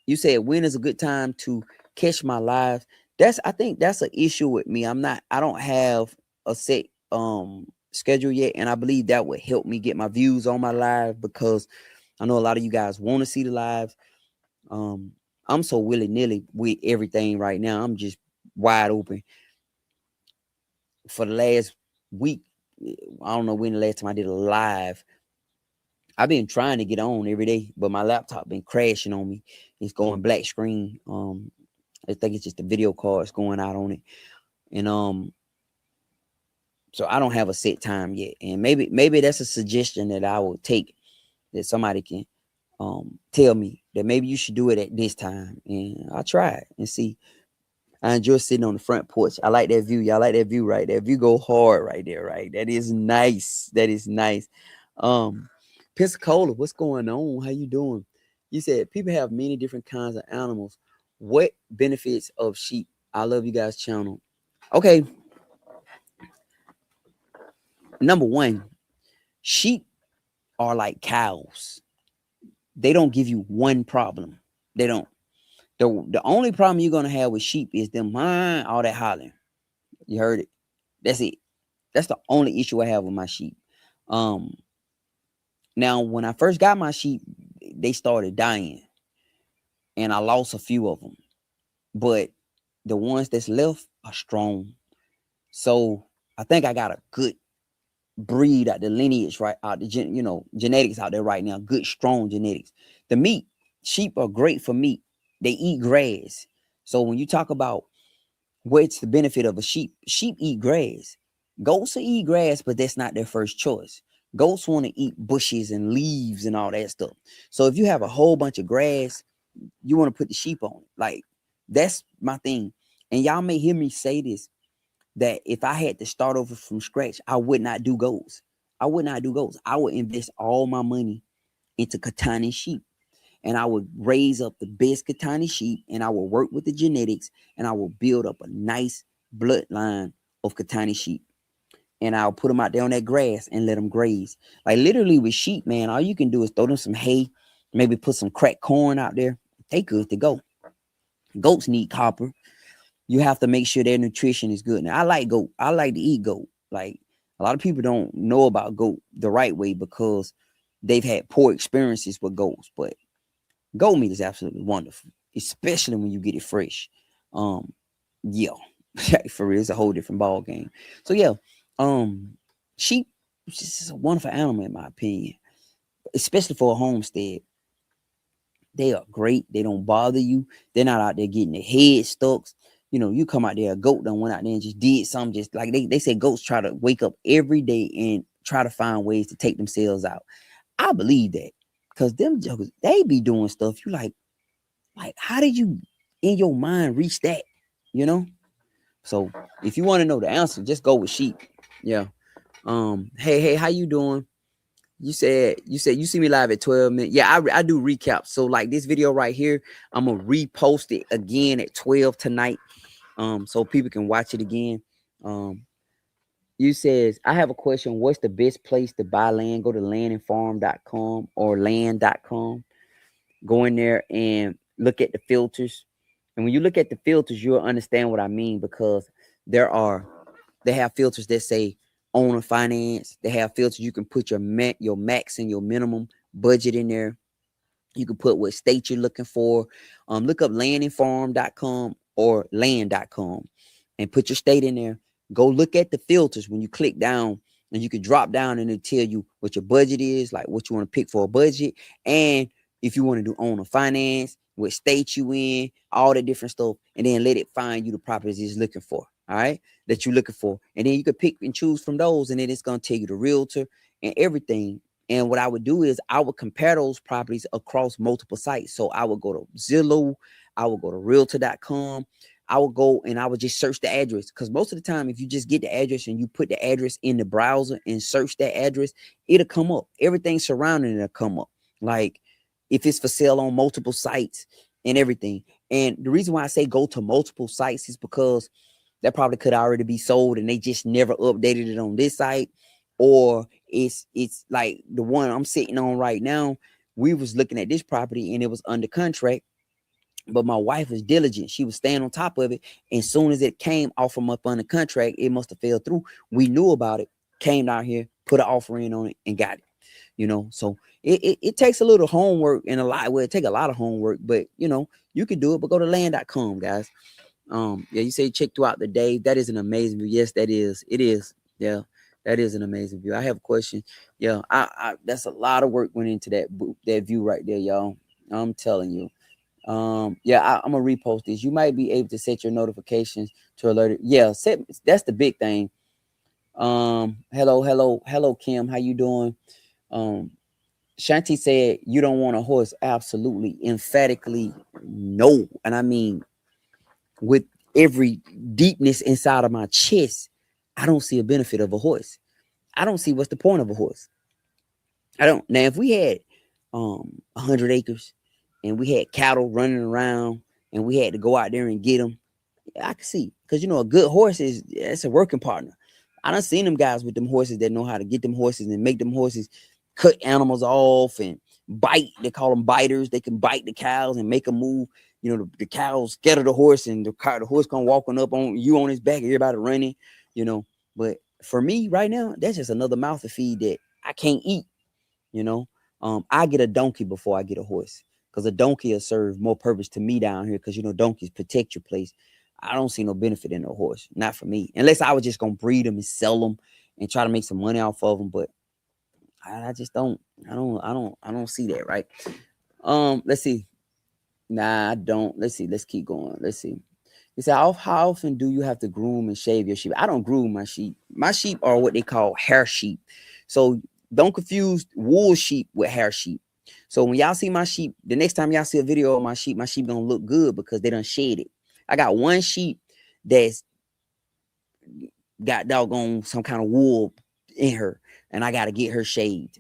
You said when is a good time to catch my lives? I think that's an issue with me. I don't have a set schedule yet, and I believe that would help me get my views on my live, because I know a lot of you guys want to see the lives. I'm so willy-nilly with everything right now. I'm just wide open. For the last week, I don't know when the last time I did a live. I've been trying to get on every day, but my laptop been crashing on me. It's going black screen. I think it's just the video cards going out on it. And so I don't have a set time yet. And maybe that's a suggestion that I will take, that somebody can tell me that maybe you should do it at this time. And I'll try it and see. I enjoy sitting on the front porch. I like that view. Y'all like that view, right? That view go hard right there, right? That is nice. That is nice. Pensacola, what's going on? How you doing? You said people have many different kinds of animals. What benefits of sheep? I love you guys' channel. Okay. Number one, sheep are like cows. They don't give you one problem. They don't. The only problem you're gonna have with sheep is them all that hollering. You heard it. That's it. That's the only issue I have with my sheep. Now when I first got my sheep, they started dying, and I lost a few of them. But the ones that's left are strong. So I think I got a good breed out the lineage, right? Out the genetics out there right now. Good, strong genetics. The meat, sheep are great for meat. They eat grass. So when you talk about what's the benefit of a sheep, sheep eat grass. Goats will eat grass, but that's not their first choice. Goats want to eat bushes and leaves and all that stuff. So if you have a whole bunch of grass, you want to put the sheep on it. Like, that's my thing. And y'all may hear me say this, that if I had to start over from scratch, I would not do goats. I would not do goats. I would invest all my money into Katani sheep. And I would raise up the best Katani sheep, and I will work with the genetics, and I will build up a nice bloodline of Katani sheep. And I'll put them out there on that grass and let them graze. Like, literally with sheep, man, all you can do is throw them some hay, maybe put some cracked corn out there. They good to go. Goats need copper. You have to make sure their nutrition is good. Now, I like goat. I like to eat goat. Like, a lot of people don't know about goat the right way because they've had poor experiences with goats. But goat meat is absolutely wonderful, especially when you get it fresh. Yeah, for real, it's a whole different ball game. So yeah, sheep is just a wonderful animal in my opinion, especially for a homestead. They are great. They don't bother you. They're not out there getting their head stuck. You come out there, a goat done went out there and just did something. Just like they say, goats try to wake up every day and try to find ways to take themselves out. I believe that, because them jokers, they be doing stuff. You like how did you in your mind reach that? So if you want to know the answer, just go with sheep. Yeah. Hey, how you doing? You said you see me live at 12 minutes. Yeah, I do recap. So like this video right here, I'm gonna repost it again at 12 tonight. So people can watch it again. You says, I have a question. What's the best place to buy land? Go to landandfarm.com or land.com. Go in there and look at the filters. And when you look at the filters, you'll understand what I mean, because they have filters that say owner finance. They have filters you can put your max and your minimum budget in there. You can put what state you're looking for. Look up landandfarm.com or land.com and put your state in there. Go look at the filters when you click down, and you can drop down and it'll tell you what your budget is, like what you want to pick for a budget. And if you want to do owner finance, what state you in, all the different stuff, and then let it find you the properties it's looking for. All right, that you're looking for. And then you can pick and choose from those, and then it's going to tell you the realtor and everything. And what I would do is I would compare those properties across multiple sites. So I would go to Zillow, I would go to realtor.com. I would go and I would just search the address, because most of the time, if you just get the address and you put the address in the browser and search that address, it'll come up. Everything surrounding it'll come up. Like if it's for sale on multiple sites and everything. And the reason why I say go to multiple sites is because that probably could already be sold and they just never updated it on this site. Or it's like the one I'm sitting on right now. We was looking at this property and it was under contract, but my wife was diligent. She was staying on top of it. And as soon as it came off from up under contract, it must have fell through. We knew about it. came down here, put an offering on it, and got it. You know, so it takes a little homework and a lot. Well, it take a lot of homework, but you know, you can do it. But go to land.com, guys. Yeah, you say check throughout the day. That is an amazing view. Yes, that is. It is. Yeah, that is an amazing view. I have a question. Yeah, I that's a lot of work went into that view right there, y'all. I'm telling you. Yeah, I'm gonna repost this. You might be able to set your notifications to alert it. Yeah, that's the big thing. Hello, Kim. How you doing? Shanti said you don't want a horse. Absolutely, emphatically, no. And I mean, with every deepness inside of my chest, I don't see a benefit of a horse. I don't see what's the point of a horse. I don't. Now, if we had 100 acres and we had cattle running around and we had to go out there and get them, I can see, because you know a good horse it's a working partner. I done seen them guys with them horses that know how to get them horses and make them horses cut animals off and bite. They call them biters. They can bite the cows and make them move. You know, the cows scatter the horse and the horse come walking up on you on his back, everybody running, you know. But for me right now, that's just another mouth to feed that I can't eat, you know. I get a donkey before I get a horse because a donkey will serve more purpose to me down here because, you know, donkeys protect your place. I don't see no benefit in a horse, not for me, unless I was just going to breed them and sell them and try to make some money off of them. But I just don't see that. Right. Let's see. Nah, I don't. Let's see. Let's keep going. Let's see. He said, how often do you have to groom and shave your sheep? I don't groom my sheep. My sheep are what they call hair sheep. So don't confuse wool sheep with hair sheep. So when y'all see my sheep, the next time y'all see a video of my sheep gonna look good because they done shed it. I got one sheep that's got doggone some kind of wool in her, and I got to get her shaved.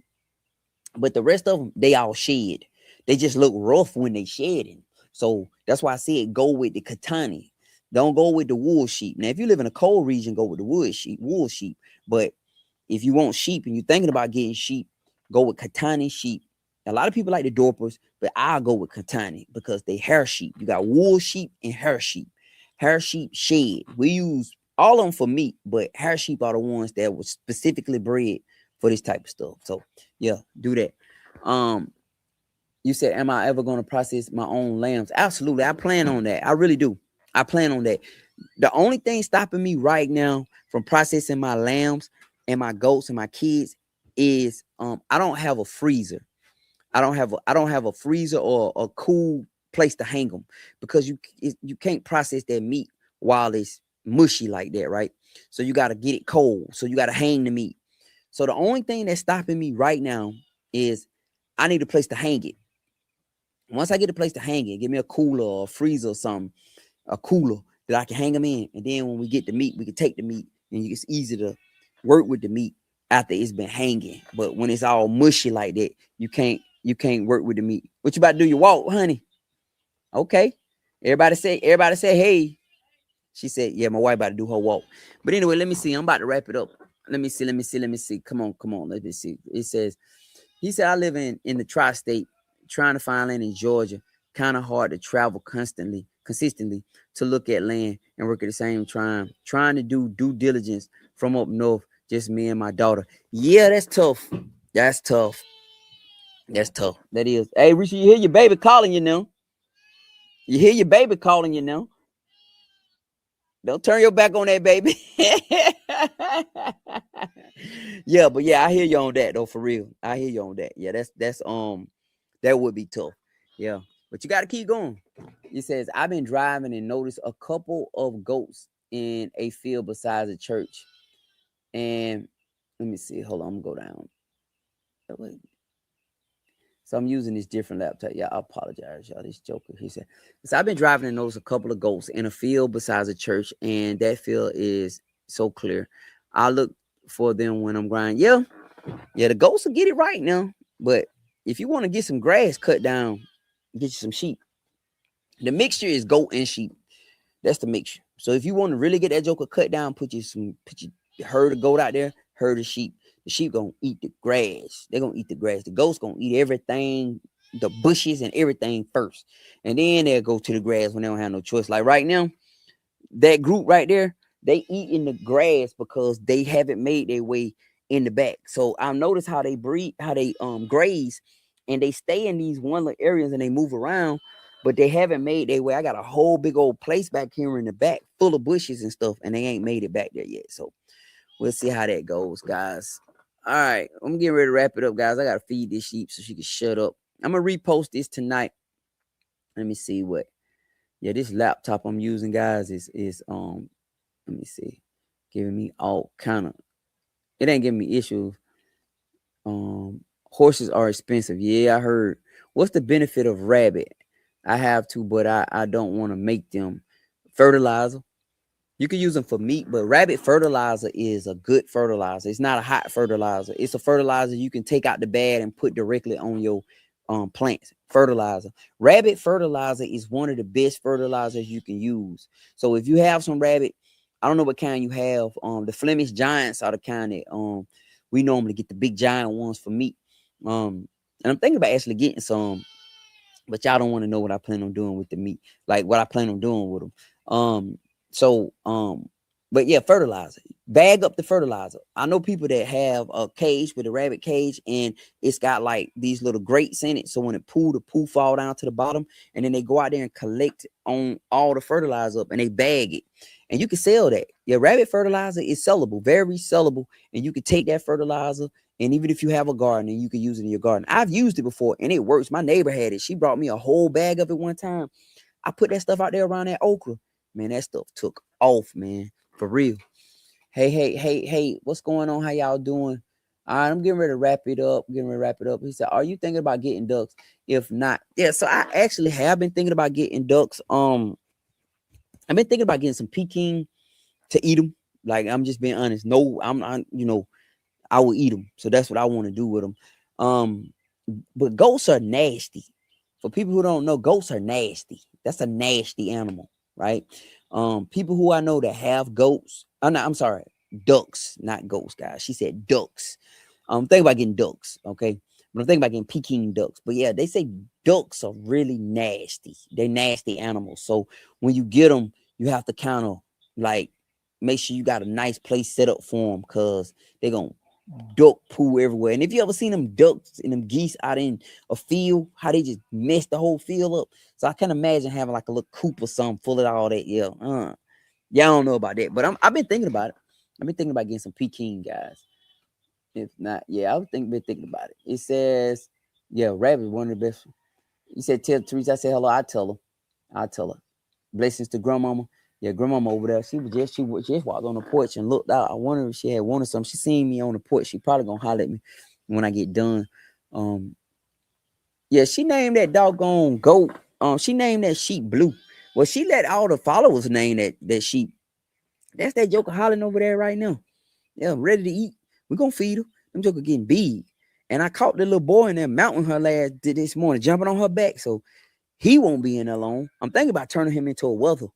But the rest of them, they all shed. They just look rough when they shedding. So that's why I said go with the Katani. Don't go with the wool sheep. Now, if you live in a cold region, go with the wool sheep. But if you want sheep and you're thinking about getting sheep, go with Katani sheep. A lot of people like the Dorpers, but I'll go with Katani because they hair sheep. You got wool sheep and hair sheep. Hair sheep shed. We use all of them for meat, but hair sheep are the ones that were specifically bred for this type of stuff. So yeah, do that. You said, am I ever going to process my own lambs? Absolutely. I plan on that. I really do. I plan on that. The only thing stopping me right now from processing my lambs and my goats and my kids is I don't have a freezer. I don't have a freezer or a cool place to hang them because you can't process that meat while it's mushy like that, right? So you got to get it cold. So you got to hang the meat. So the only thing that's stopping me right now is I need a place to hang it. Once I get a place to hang it, give me a cooler or a freezer or something, a cooler that I can hang them in. And then when we get the meat, we can take the meat and it's easy to work with the meat after it's been hanging. But when it's all mushy like that, you can't work with the meat. What you about to do? You walk, honey? Okay. Everybody say, hey. She said, yeah, my wife about to do her walk. But anyway, let me see. I'm about to wrap it up. Let me see. Come on. Let me see. It says, he said, I live in the tri-state, trying to find land in Georgia. Kind of hard to travel consistently to look at land and work at the same time. Trying to do due diligence from up north, just me and my daughter. Yeah, that's tough. That is. Hey, Richie, you hear your baby calling you now. Don't turn your back on that baby. Yeah, but yeah, I hear you on that though, for real. I hear you on that. Yeah, that's that would be tough. Yeah, but you got to keep going. It says, I've been driving and noticed a couple of goats in a field beside the church. And let me see. Hold on, I'm gonna go down. So I'm using this different laptop. Yeah, I apologize, y'all. This joker. He said, so I've been driving and noticed a couple of goats in a field besides a church, and that field is so clear. I look for them when I'm grinding. Yeah, the goats will get it right now. But if you want to get some grass cut down, get you some sheep. The mixture is goat and sheep. That's the mixture. So if you want to really get that joker cut down, put your herd of goat out there, herd of sheep. The sheep gonna eat the grass. They're gonna eat the grass. The goats gonna eat everything, the bushes and everything first. And then they'll go to the grass when they don't have no choice. Like right now, that group right there, they eating the grass because they haven't made their way in the back. So I've noticed how they breed, how they graze, and they stay in these one little areas and they move around, but they haven't made their way. I got a whole big old place back here in the back full of bushes and stuff, and they ain't made it back there yet. So we'll see how that goes, guys. All right, I'm getting ready to wrap it up, guys. I gotta feed this sheep so she can shut up. I'm gonna repost this tonight. Let me see what. Yeah, this laptop I'm using, guys, is let me see, giving me all kind of. It ain't giving me issues. Horses are expensive. Yeah, I heard. What's the benefit of rabbit? I have to, but I don't want to make them fertilizer. You can use them for meat, but rabbit fertilizer is a good fertilizer. It's not a hot fertilizer. It's a fertilizer you can take out the bag and put directly on your plants. Fertilizer. Rabbit fertilizer is one of the best fertilizers you can use. So if you have some rabbit, I don't know what kind you have. The Flemish Giants are the kind that we normally get, the big giant ones for meat. And I'm thinking about actually getting some, but y'all don't want to know what I plan on doing with the meat, like what I plan on doing with them. But yeah, fertilizer. Bag up the fertilizer. I know people that have a cage with a rabbit cage, and it's got like these little grates in it. So when it the poo fall down to the bottom, and then they go out there and collect on all the fertilizer up, and they bag it, and you can sell that. Your rabbit fertilizer is sellable, very sellable, and you can take that fertilizer. And even if you have a garden, and you can use it in your garden. I've used it before, and it works. My neighbor had it. She brought me a whole bag of it one time. I put that stuff out there around that okra. Man, that stuff took off, man. For real. Hey, what's going on? How y'all doing? All right, I'm getting ready to wrap it up. He said, are you thinking about getting ducks? If not, yeah, so I actually have been thinking about getting ducks. I've been thinking about getting some Peking to eat them. Like, I'm just being honest. No, I'm I will eat them. So that's what I want to do with them. But goats are nasty. For people who don't know, goats are nasty. That's a nasty animal, right? People who I know that have goats, I'm sorry, ducks, not goats, guys. She said ducks. I'm thinking about getting ducks, okay? But I'm thinking about getting Peking ducks. But yeah, they say ducks are really nasty. They're nasty animals. So when you get them, you have to kind of like make sure you got a nice place set up for them, because they're gonna duck poo everywhere. And if you ever seen them ducks and them geese out in a field, how they just mess the whole field up. So I can imagine having like a little coop or something full of all that. Yeah, y'all don't know about that, but I've been thinking about it. I've been thinking about getting some Peking, guys. If not, yeah, been thinking about it. It says, yeah, rabbit one of the best. You said tell Teresa. I said hello. I tell her. Blessings to grandmama. Yeah, grandmama over there. She just walked on the porch and looked out. I wonder if she had wanted something. She seen me on the porch. She probably gonna holler at me when I get done. Yeah, she named that doggone goat. She named that sheep Blue. Well, she let all the followers name that sheep. That's that joker hollering over there right now. Yeah, ready to eat. We're gonna feed her. Them joker getting big. And I caught the little boy in there mounting her this morning, jumping on her back. So he won't be in there long. I'm thinking about turning him into a wether.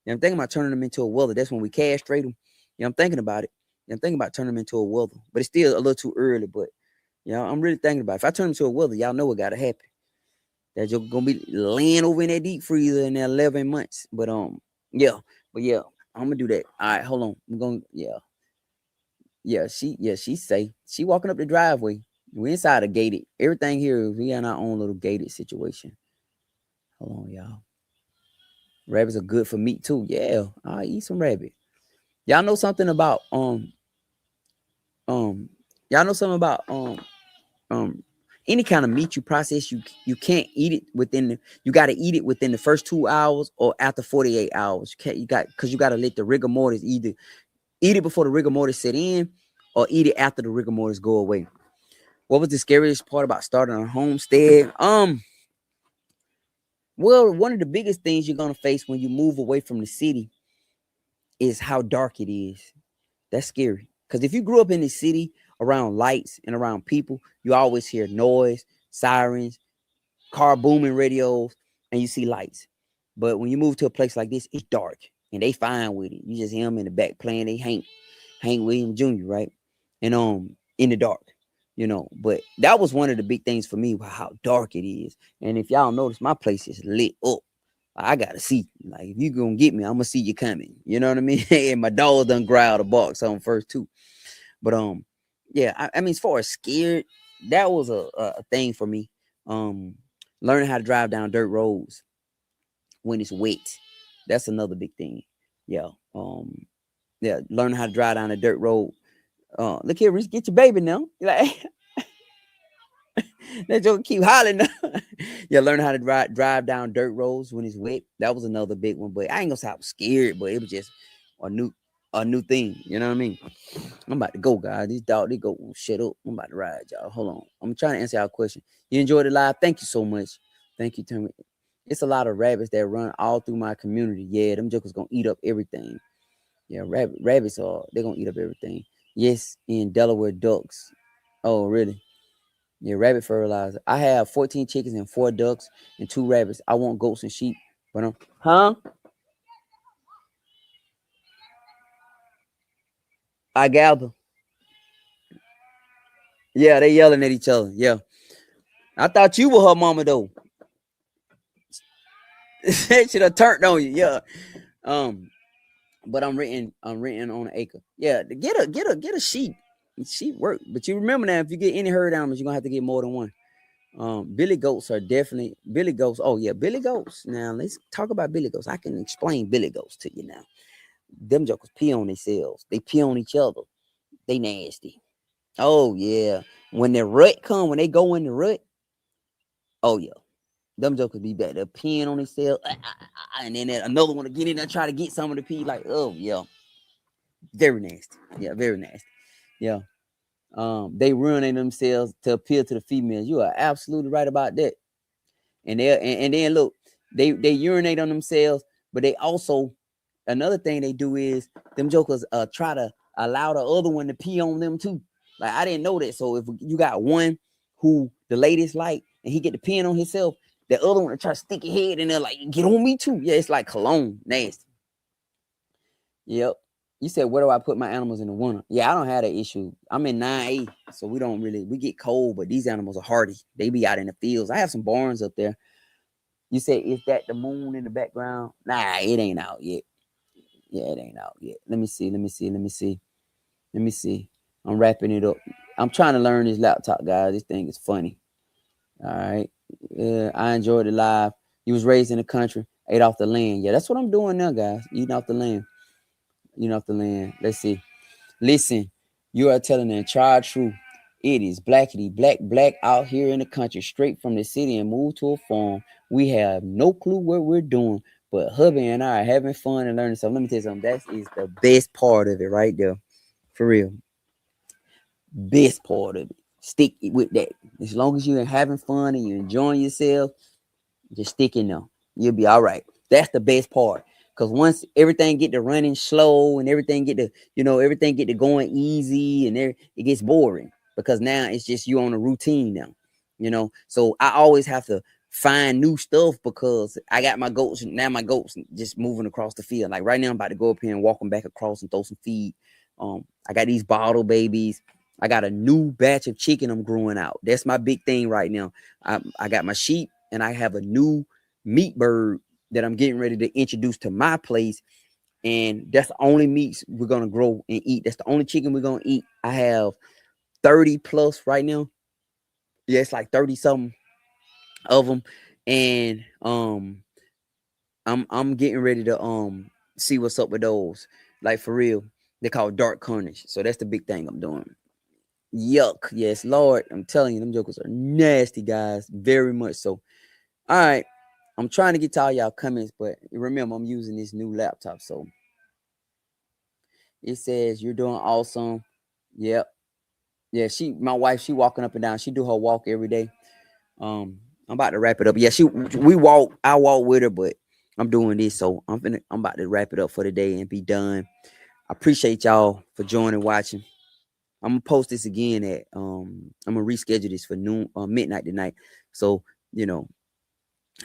Yeah, I'm thinking about turning him into a wether. That's when we castrate him. Yeah, I'm thinking about it. Yeah, I'm thinking about turning him into a wether. But it's still a little too early. But yeah, I'm really thinking about it. If I turn him into a wether, y'all know what gotta happen. That joker gonna be laying over in that deep freezer in 11 months. But yeah, I'm gonna do that. All right, hold on. I'm gonna she say she walking up the driveway. We inside a gated. Everything here, we in our own little gated situation. Hold on, y'all. Rabbits are good for meat too. Yeah, I'll eat some rabbit. Y'all know something about y'all know something about any kind of meat you process, you can't eat it you got to eat it within the first 2 hours or after 48 hours. You got because you got to let the rigor mortis either eat it before the rigor mortis set in or eat it after the rigor mortis go away. What was the scariest part about starting a homestead? Well, one of the biggest things you're gonna face when you move away from the city is how dark it is. That's scary. Because if you grew up in the city around lights and around people, you always hear noise, sirens, car booming radios, and you see lights. But when you move to a place like this, it's dark and they fine with it. You just hear them in the back playing they Hank Williams Jr., right? And in the dark, But that was one of the big things for me, how dark it is. And if y'all notice, my place is lit up. I gotta see. Like, if you gonna get me, I'm gonna see you coming. You know what I mean? And my dog done growled a bark on first too. But Yeah, I mean, as far as scared, that was a thing for me. Um, Learning how to drive down dirt roads when it's wet, that's another big thing. Yeah. Yeah, learning how to drive down a dirt road. Look here, Reese, get your baby now. You're like, that joke keep hollering. Now. Yeah, learn how to drive down dirt roads when it's wet. That was another big one. But I ain't gonna say I was scared, but it was just a new a new thing. You know what I mean? I'm about to go, guys. These dog, they go shut up. I'm about to ride, y'all. Hold on. I'm trying to answer y'all question. You enjoyed the live? Thank you so much. Thank you, Timmy. It's a lot of rabbits that run all through my community. Yeah, them jokers gonna eat up everything. Yeah, rabbits are they're gonna eat up everything. Yes, in Delaware ducks. Oh, really? Yeah, rabbit fertilizer. I have 14 chickens and 4 ducks and 2 rabbits. I want goats and sheep, but huh? I gather. Yeah, they yelling at each other. Yeah, I thought you were her mama though. Should have turned on you. Yeah. Um, but I'm renting on an acre. Yeah, to get a sheep. Sheep work, but you remember now if you get any herd animals, you're gonna have to get more than one. Billy goats are definitely Billy goats. Oh yeah, Billy goats. Now let's talk about Billy goats. I can explain Billy goats to you now. Them jokers pee on themselves. They pee on each other. They nasty. Oh yeah. When the rut come, when they go in the rut, oh yeah. Them jokers be back there peeing on themselves. And then another one to get in there try to get some of the pee. Like, oh yeah. Very nasty. Yeah, very nasty. Yeah. They ruining themselves to appeal to the females. You are absolutely right about that. And then look, they urinate on themselves, but they also another thing they do is them jokers try to allow the other one to pee on them too. Like I didn't know that. So if you got one who the ladies like and he get to peeing on himself, the other one to try to stick his head in there like get on me too. Yeah, it's like cologne, nasty. Yep. You said where do I put my animals in the winter? Yeah, I don't have that issue. I'm in 9A, so we get cold, but these animals are hardy. They be out in the fields. I have some barns up there. You said is that the moon in the background? Nah, it ain't out yet. Yeah, it ain't out yet. Let me see. Let me see. Let me see. Let me see. I'm wrapping it up. I'm trying to learn this laptop, guys. This thing is funny. All right. Yeah, I enjoyed it live. You was raised in the country, ate off the land. Yeah, that's what I'm doing now, guys. Eating off the land. Eating off the land. Let's see. Listen, you are telling the entire truth. It is blackity black out here in the country, straight from the city and moved to a farm. We have no clue what we're doing, but hubby and I are having fun and learning something. Let me tell you something. That is the best part of it right there. For real. Best part of it. Stick with that. As long as you're having fun and you're enjoying yourself, just stick in there. You'll be all right. That's the best part. Cause once everything get to running slow and everything get to, everything get to going easy and there it gets boring because now it's just you on a routine now. So I always have to find new stuff because I got my goats now. My goats just moving across the field. Like right now, I'm about to go up here and walk them back across and throw some feed. I got these bottle babies. I got a new batch of chicken I'm growing out. That's my big thing right now. I got my sheep and I have a new meat bird that I'm getting ready to introduce to my place. And that's the only meats we're gonna grow and eat. That's the only chicken we're gonna eat. I have 30 plus right now. Yeah, it's like 30 something of them. And I'm getting ready to see what's up with those. Like for real. They're called dark cornish. So that's the big thing I'm doing. Yuck. Yes, Lord. I'm telling you, them jokers are nasty, guys. Very much so. All right. I'm trying to get to all y'all comments, but remember, I'm using this new laptop. So it says you're doing awesome. Yep. Yeah, my wife, she walking up and down. She do her walk every day. I'm about to wrap it up. Yeah, I walk with her, but I'm doing this, so I'm about to wrap it up for the day and be done. I appreciate y'all for joining, watching. I'm gonna post this again I'm gonna reschedule this for noon midnight tonight. So, you know,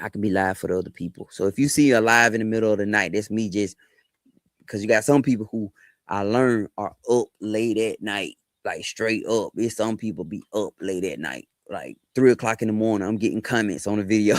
I can be live for the other people. So if you see a live in the middle of the night, that's me just because you got some people who I learned are up late at night, like straight up. There's some people be up late at night, like 3 o'clock in the morning. I'm getting comments on the video.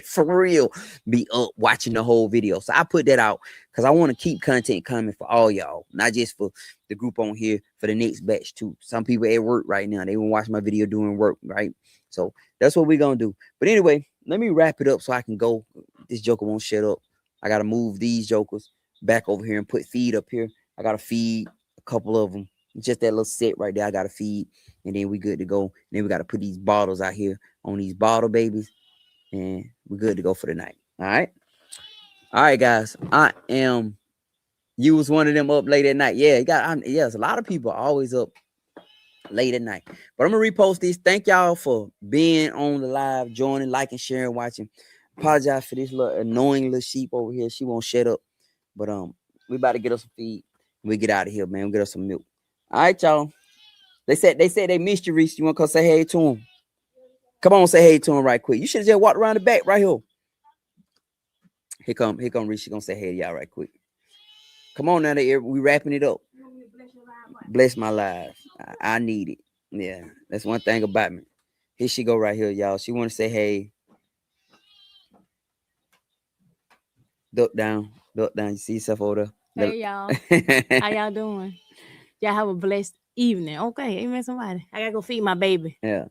For real, be up watching the whole video. So I put that out because I want to keep content coming for all y'all, not just for the group on here, for the next batch too. Some people at work right now, they will watch my video doing work, right? So that's what we're gonna do. But anyway, let me wrap it up so I can go. This joker won't shut up. I gotta move these jokers back over here and put feed up here. I gotta feed a couple of them. Just that little set right there. I gotta feed, and then we good to go. And then we gotta put these bottles out here on these bottle babies, and we're good to go for the night. All right, guys. You was one of them up late at night. Yeah, yes, a lot of people are always up late at night. But I'm gonna repost this. Thank y'all for being on the live, joining, liking, sharing, watching. Apologize for this little annoying little sheep over here. She won't shut up. But we about to get us some feed. We get out of here, man. We get us some milk. All right, y'all. They said they missed you, Reese. You want to come say hey to them? Come on, say hey to them right quick. You should have just walked around the back right here. Here come Reese. She gonna say hey to y'all right quick. Come on now, we wrapping it up. Bless my life. I need it. Yeah, that's one thing about me. Here she go right here, y'all. She want to say hey. Duck down. You see yourself over there. Hey, y'all. How y'all doing? Y'all have a blessed evening. Okay, amen, somebody. I gotta go feed my baby. Yeah.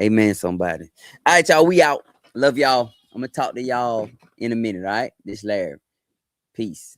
Amen, somebody. All right, y'all. We out. Love y'all. I'm gonna talk to y'all in a minute. All right. This Larry. Peace.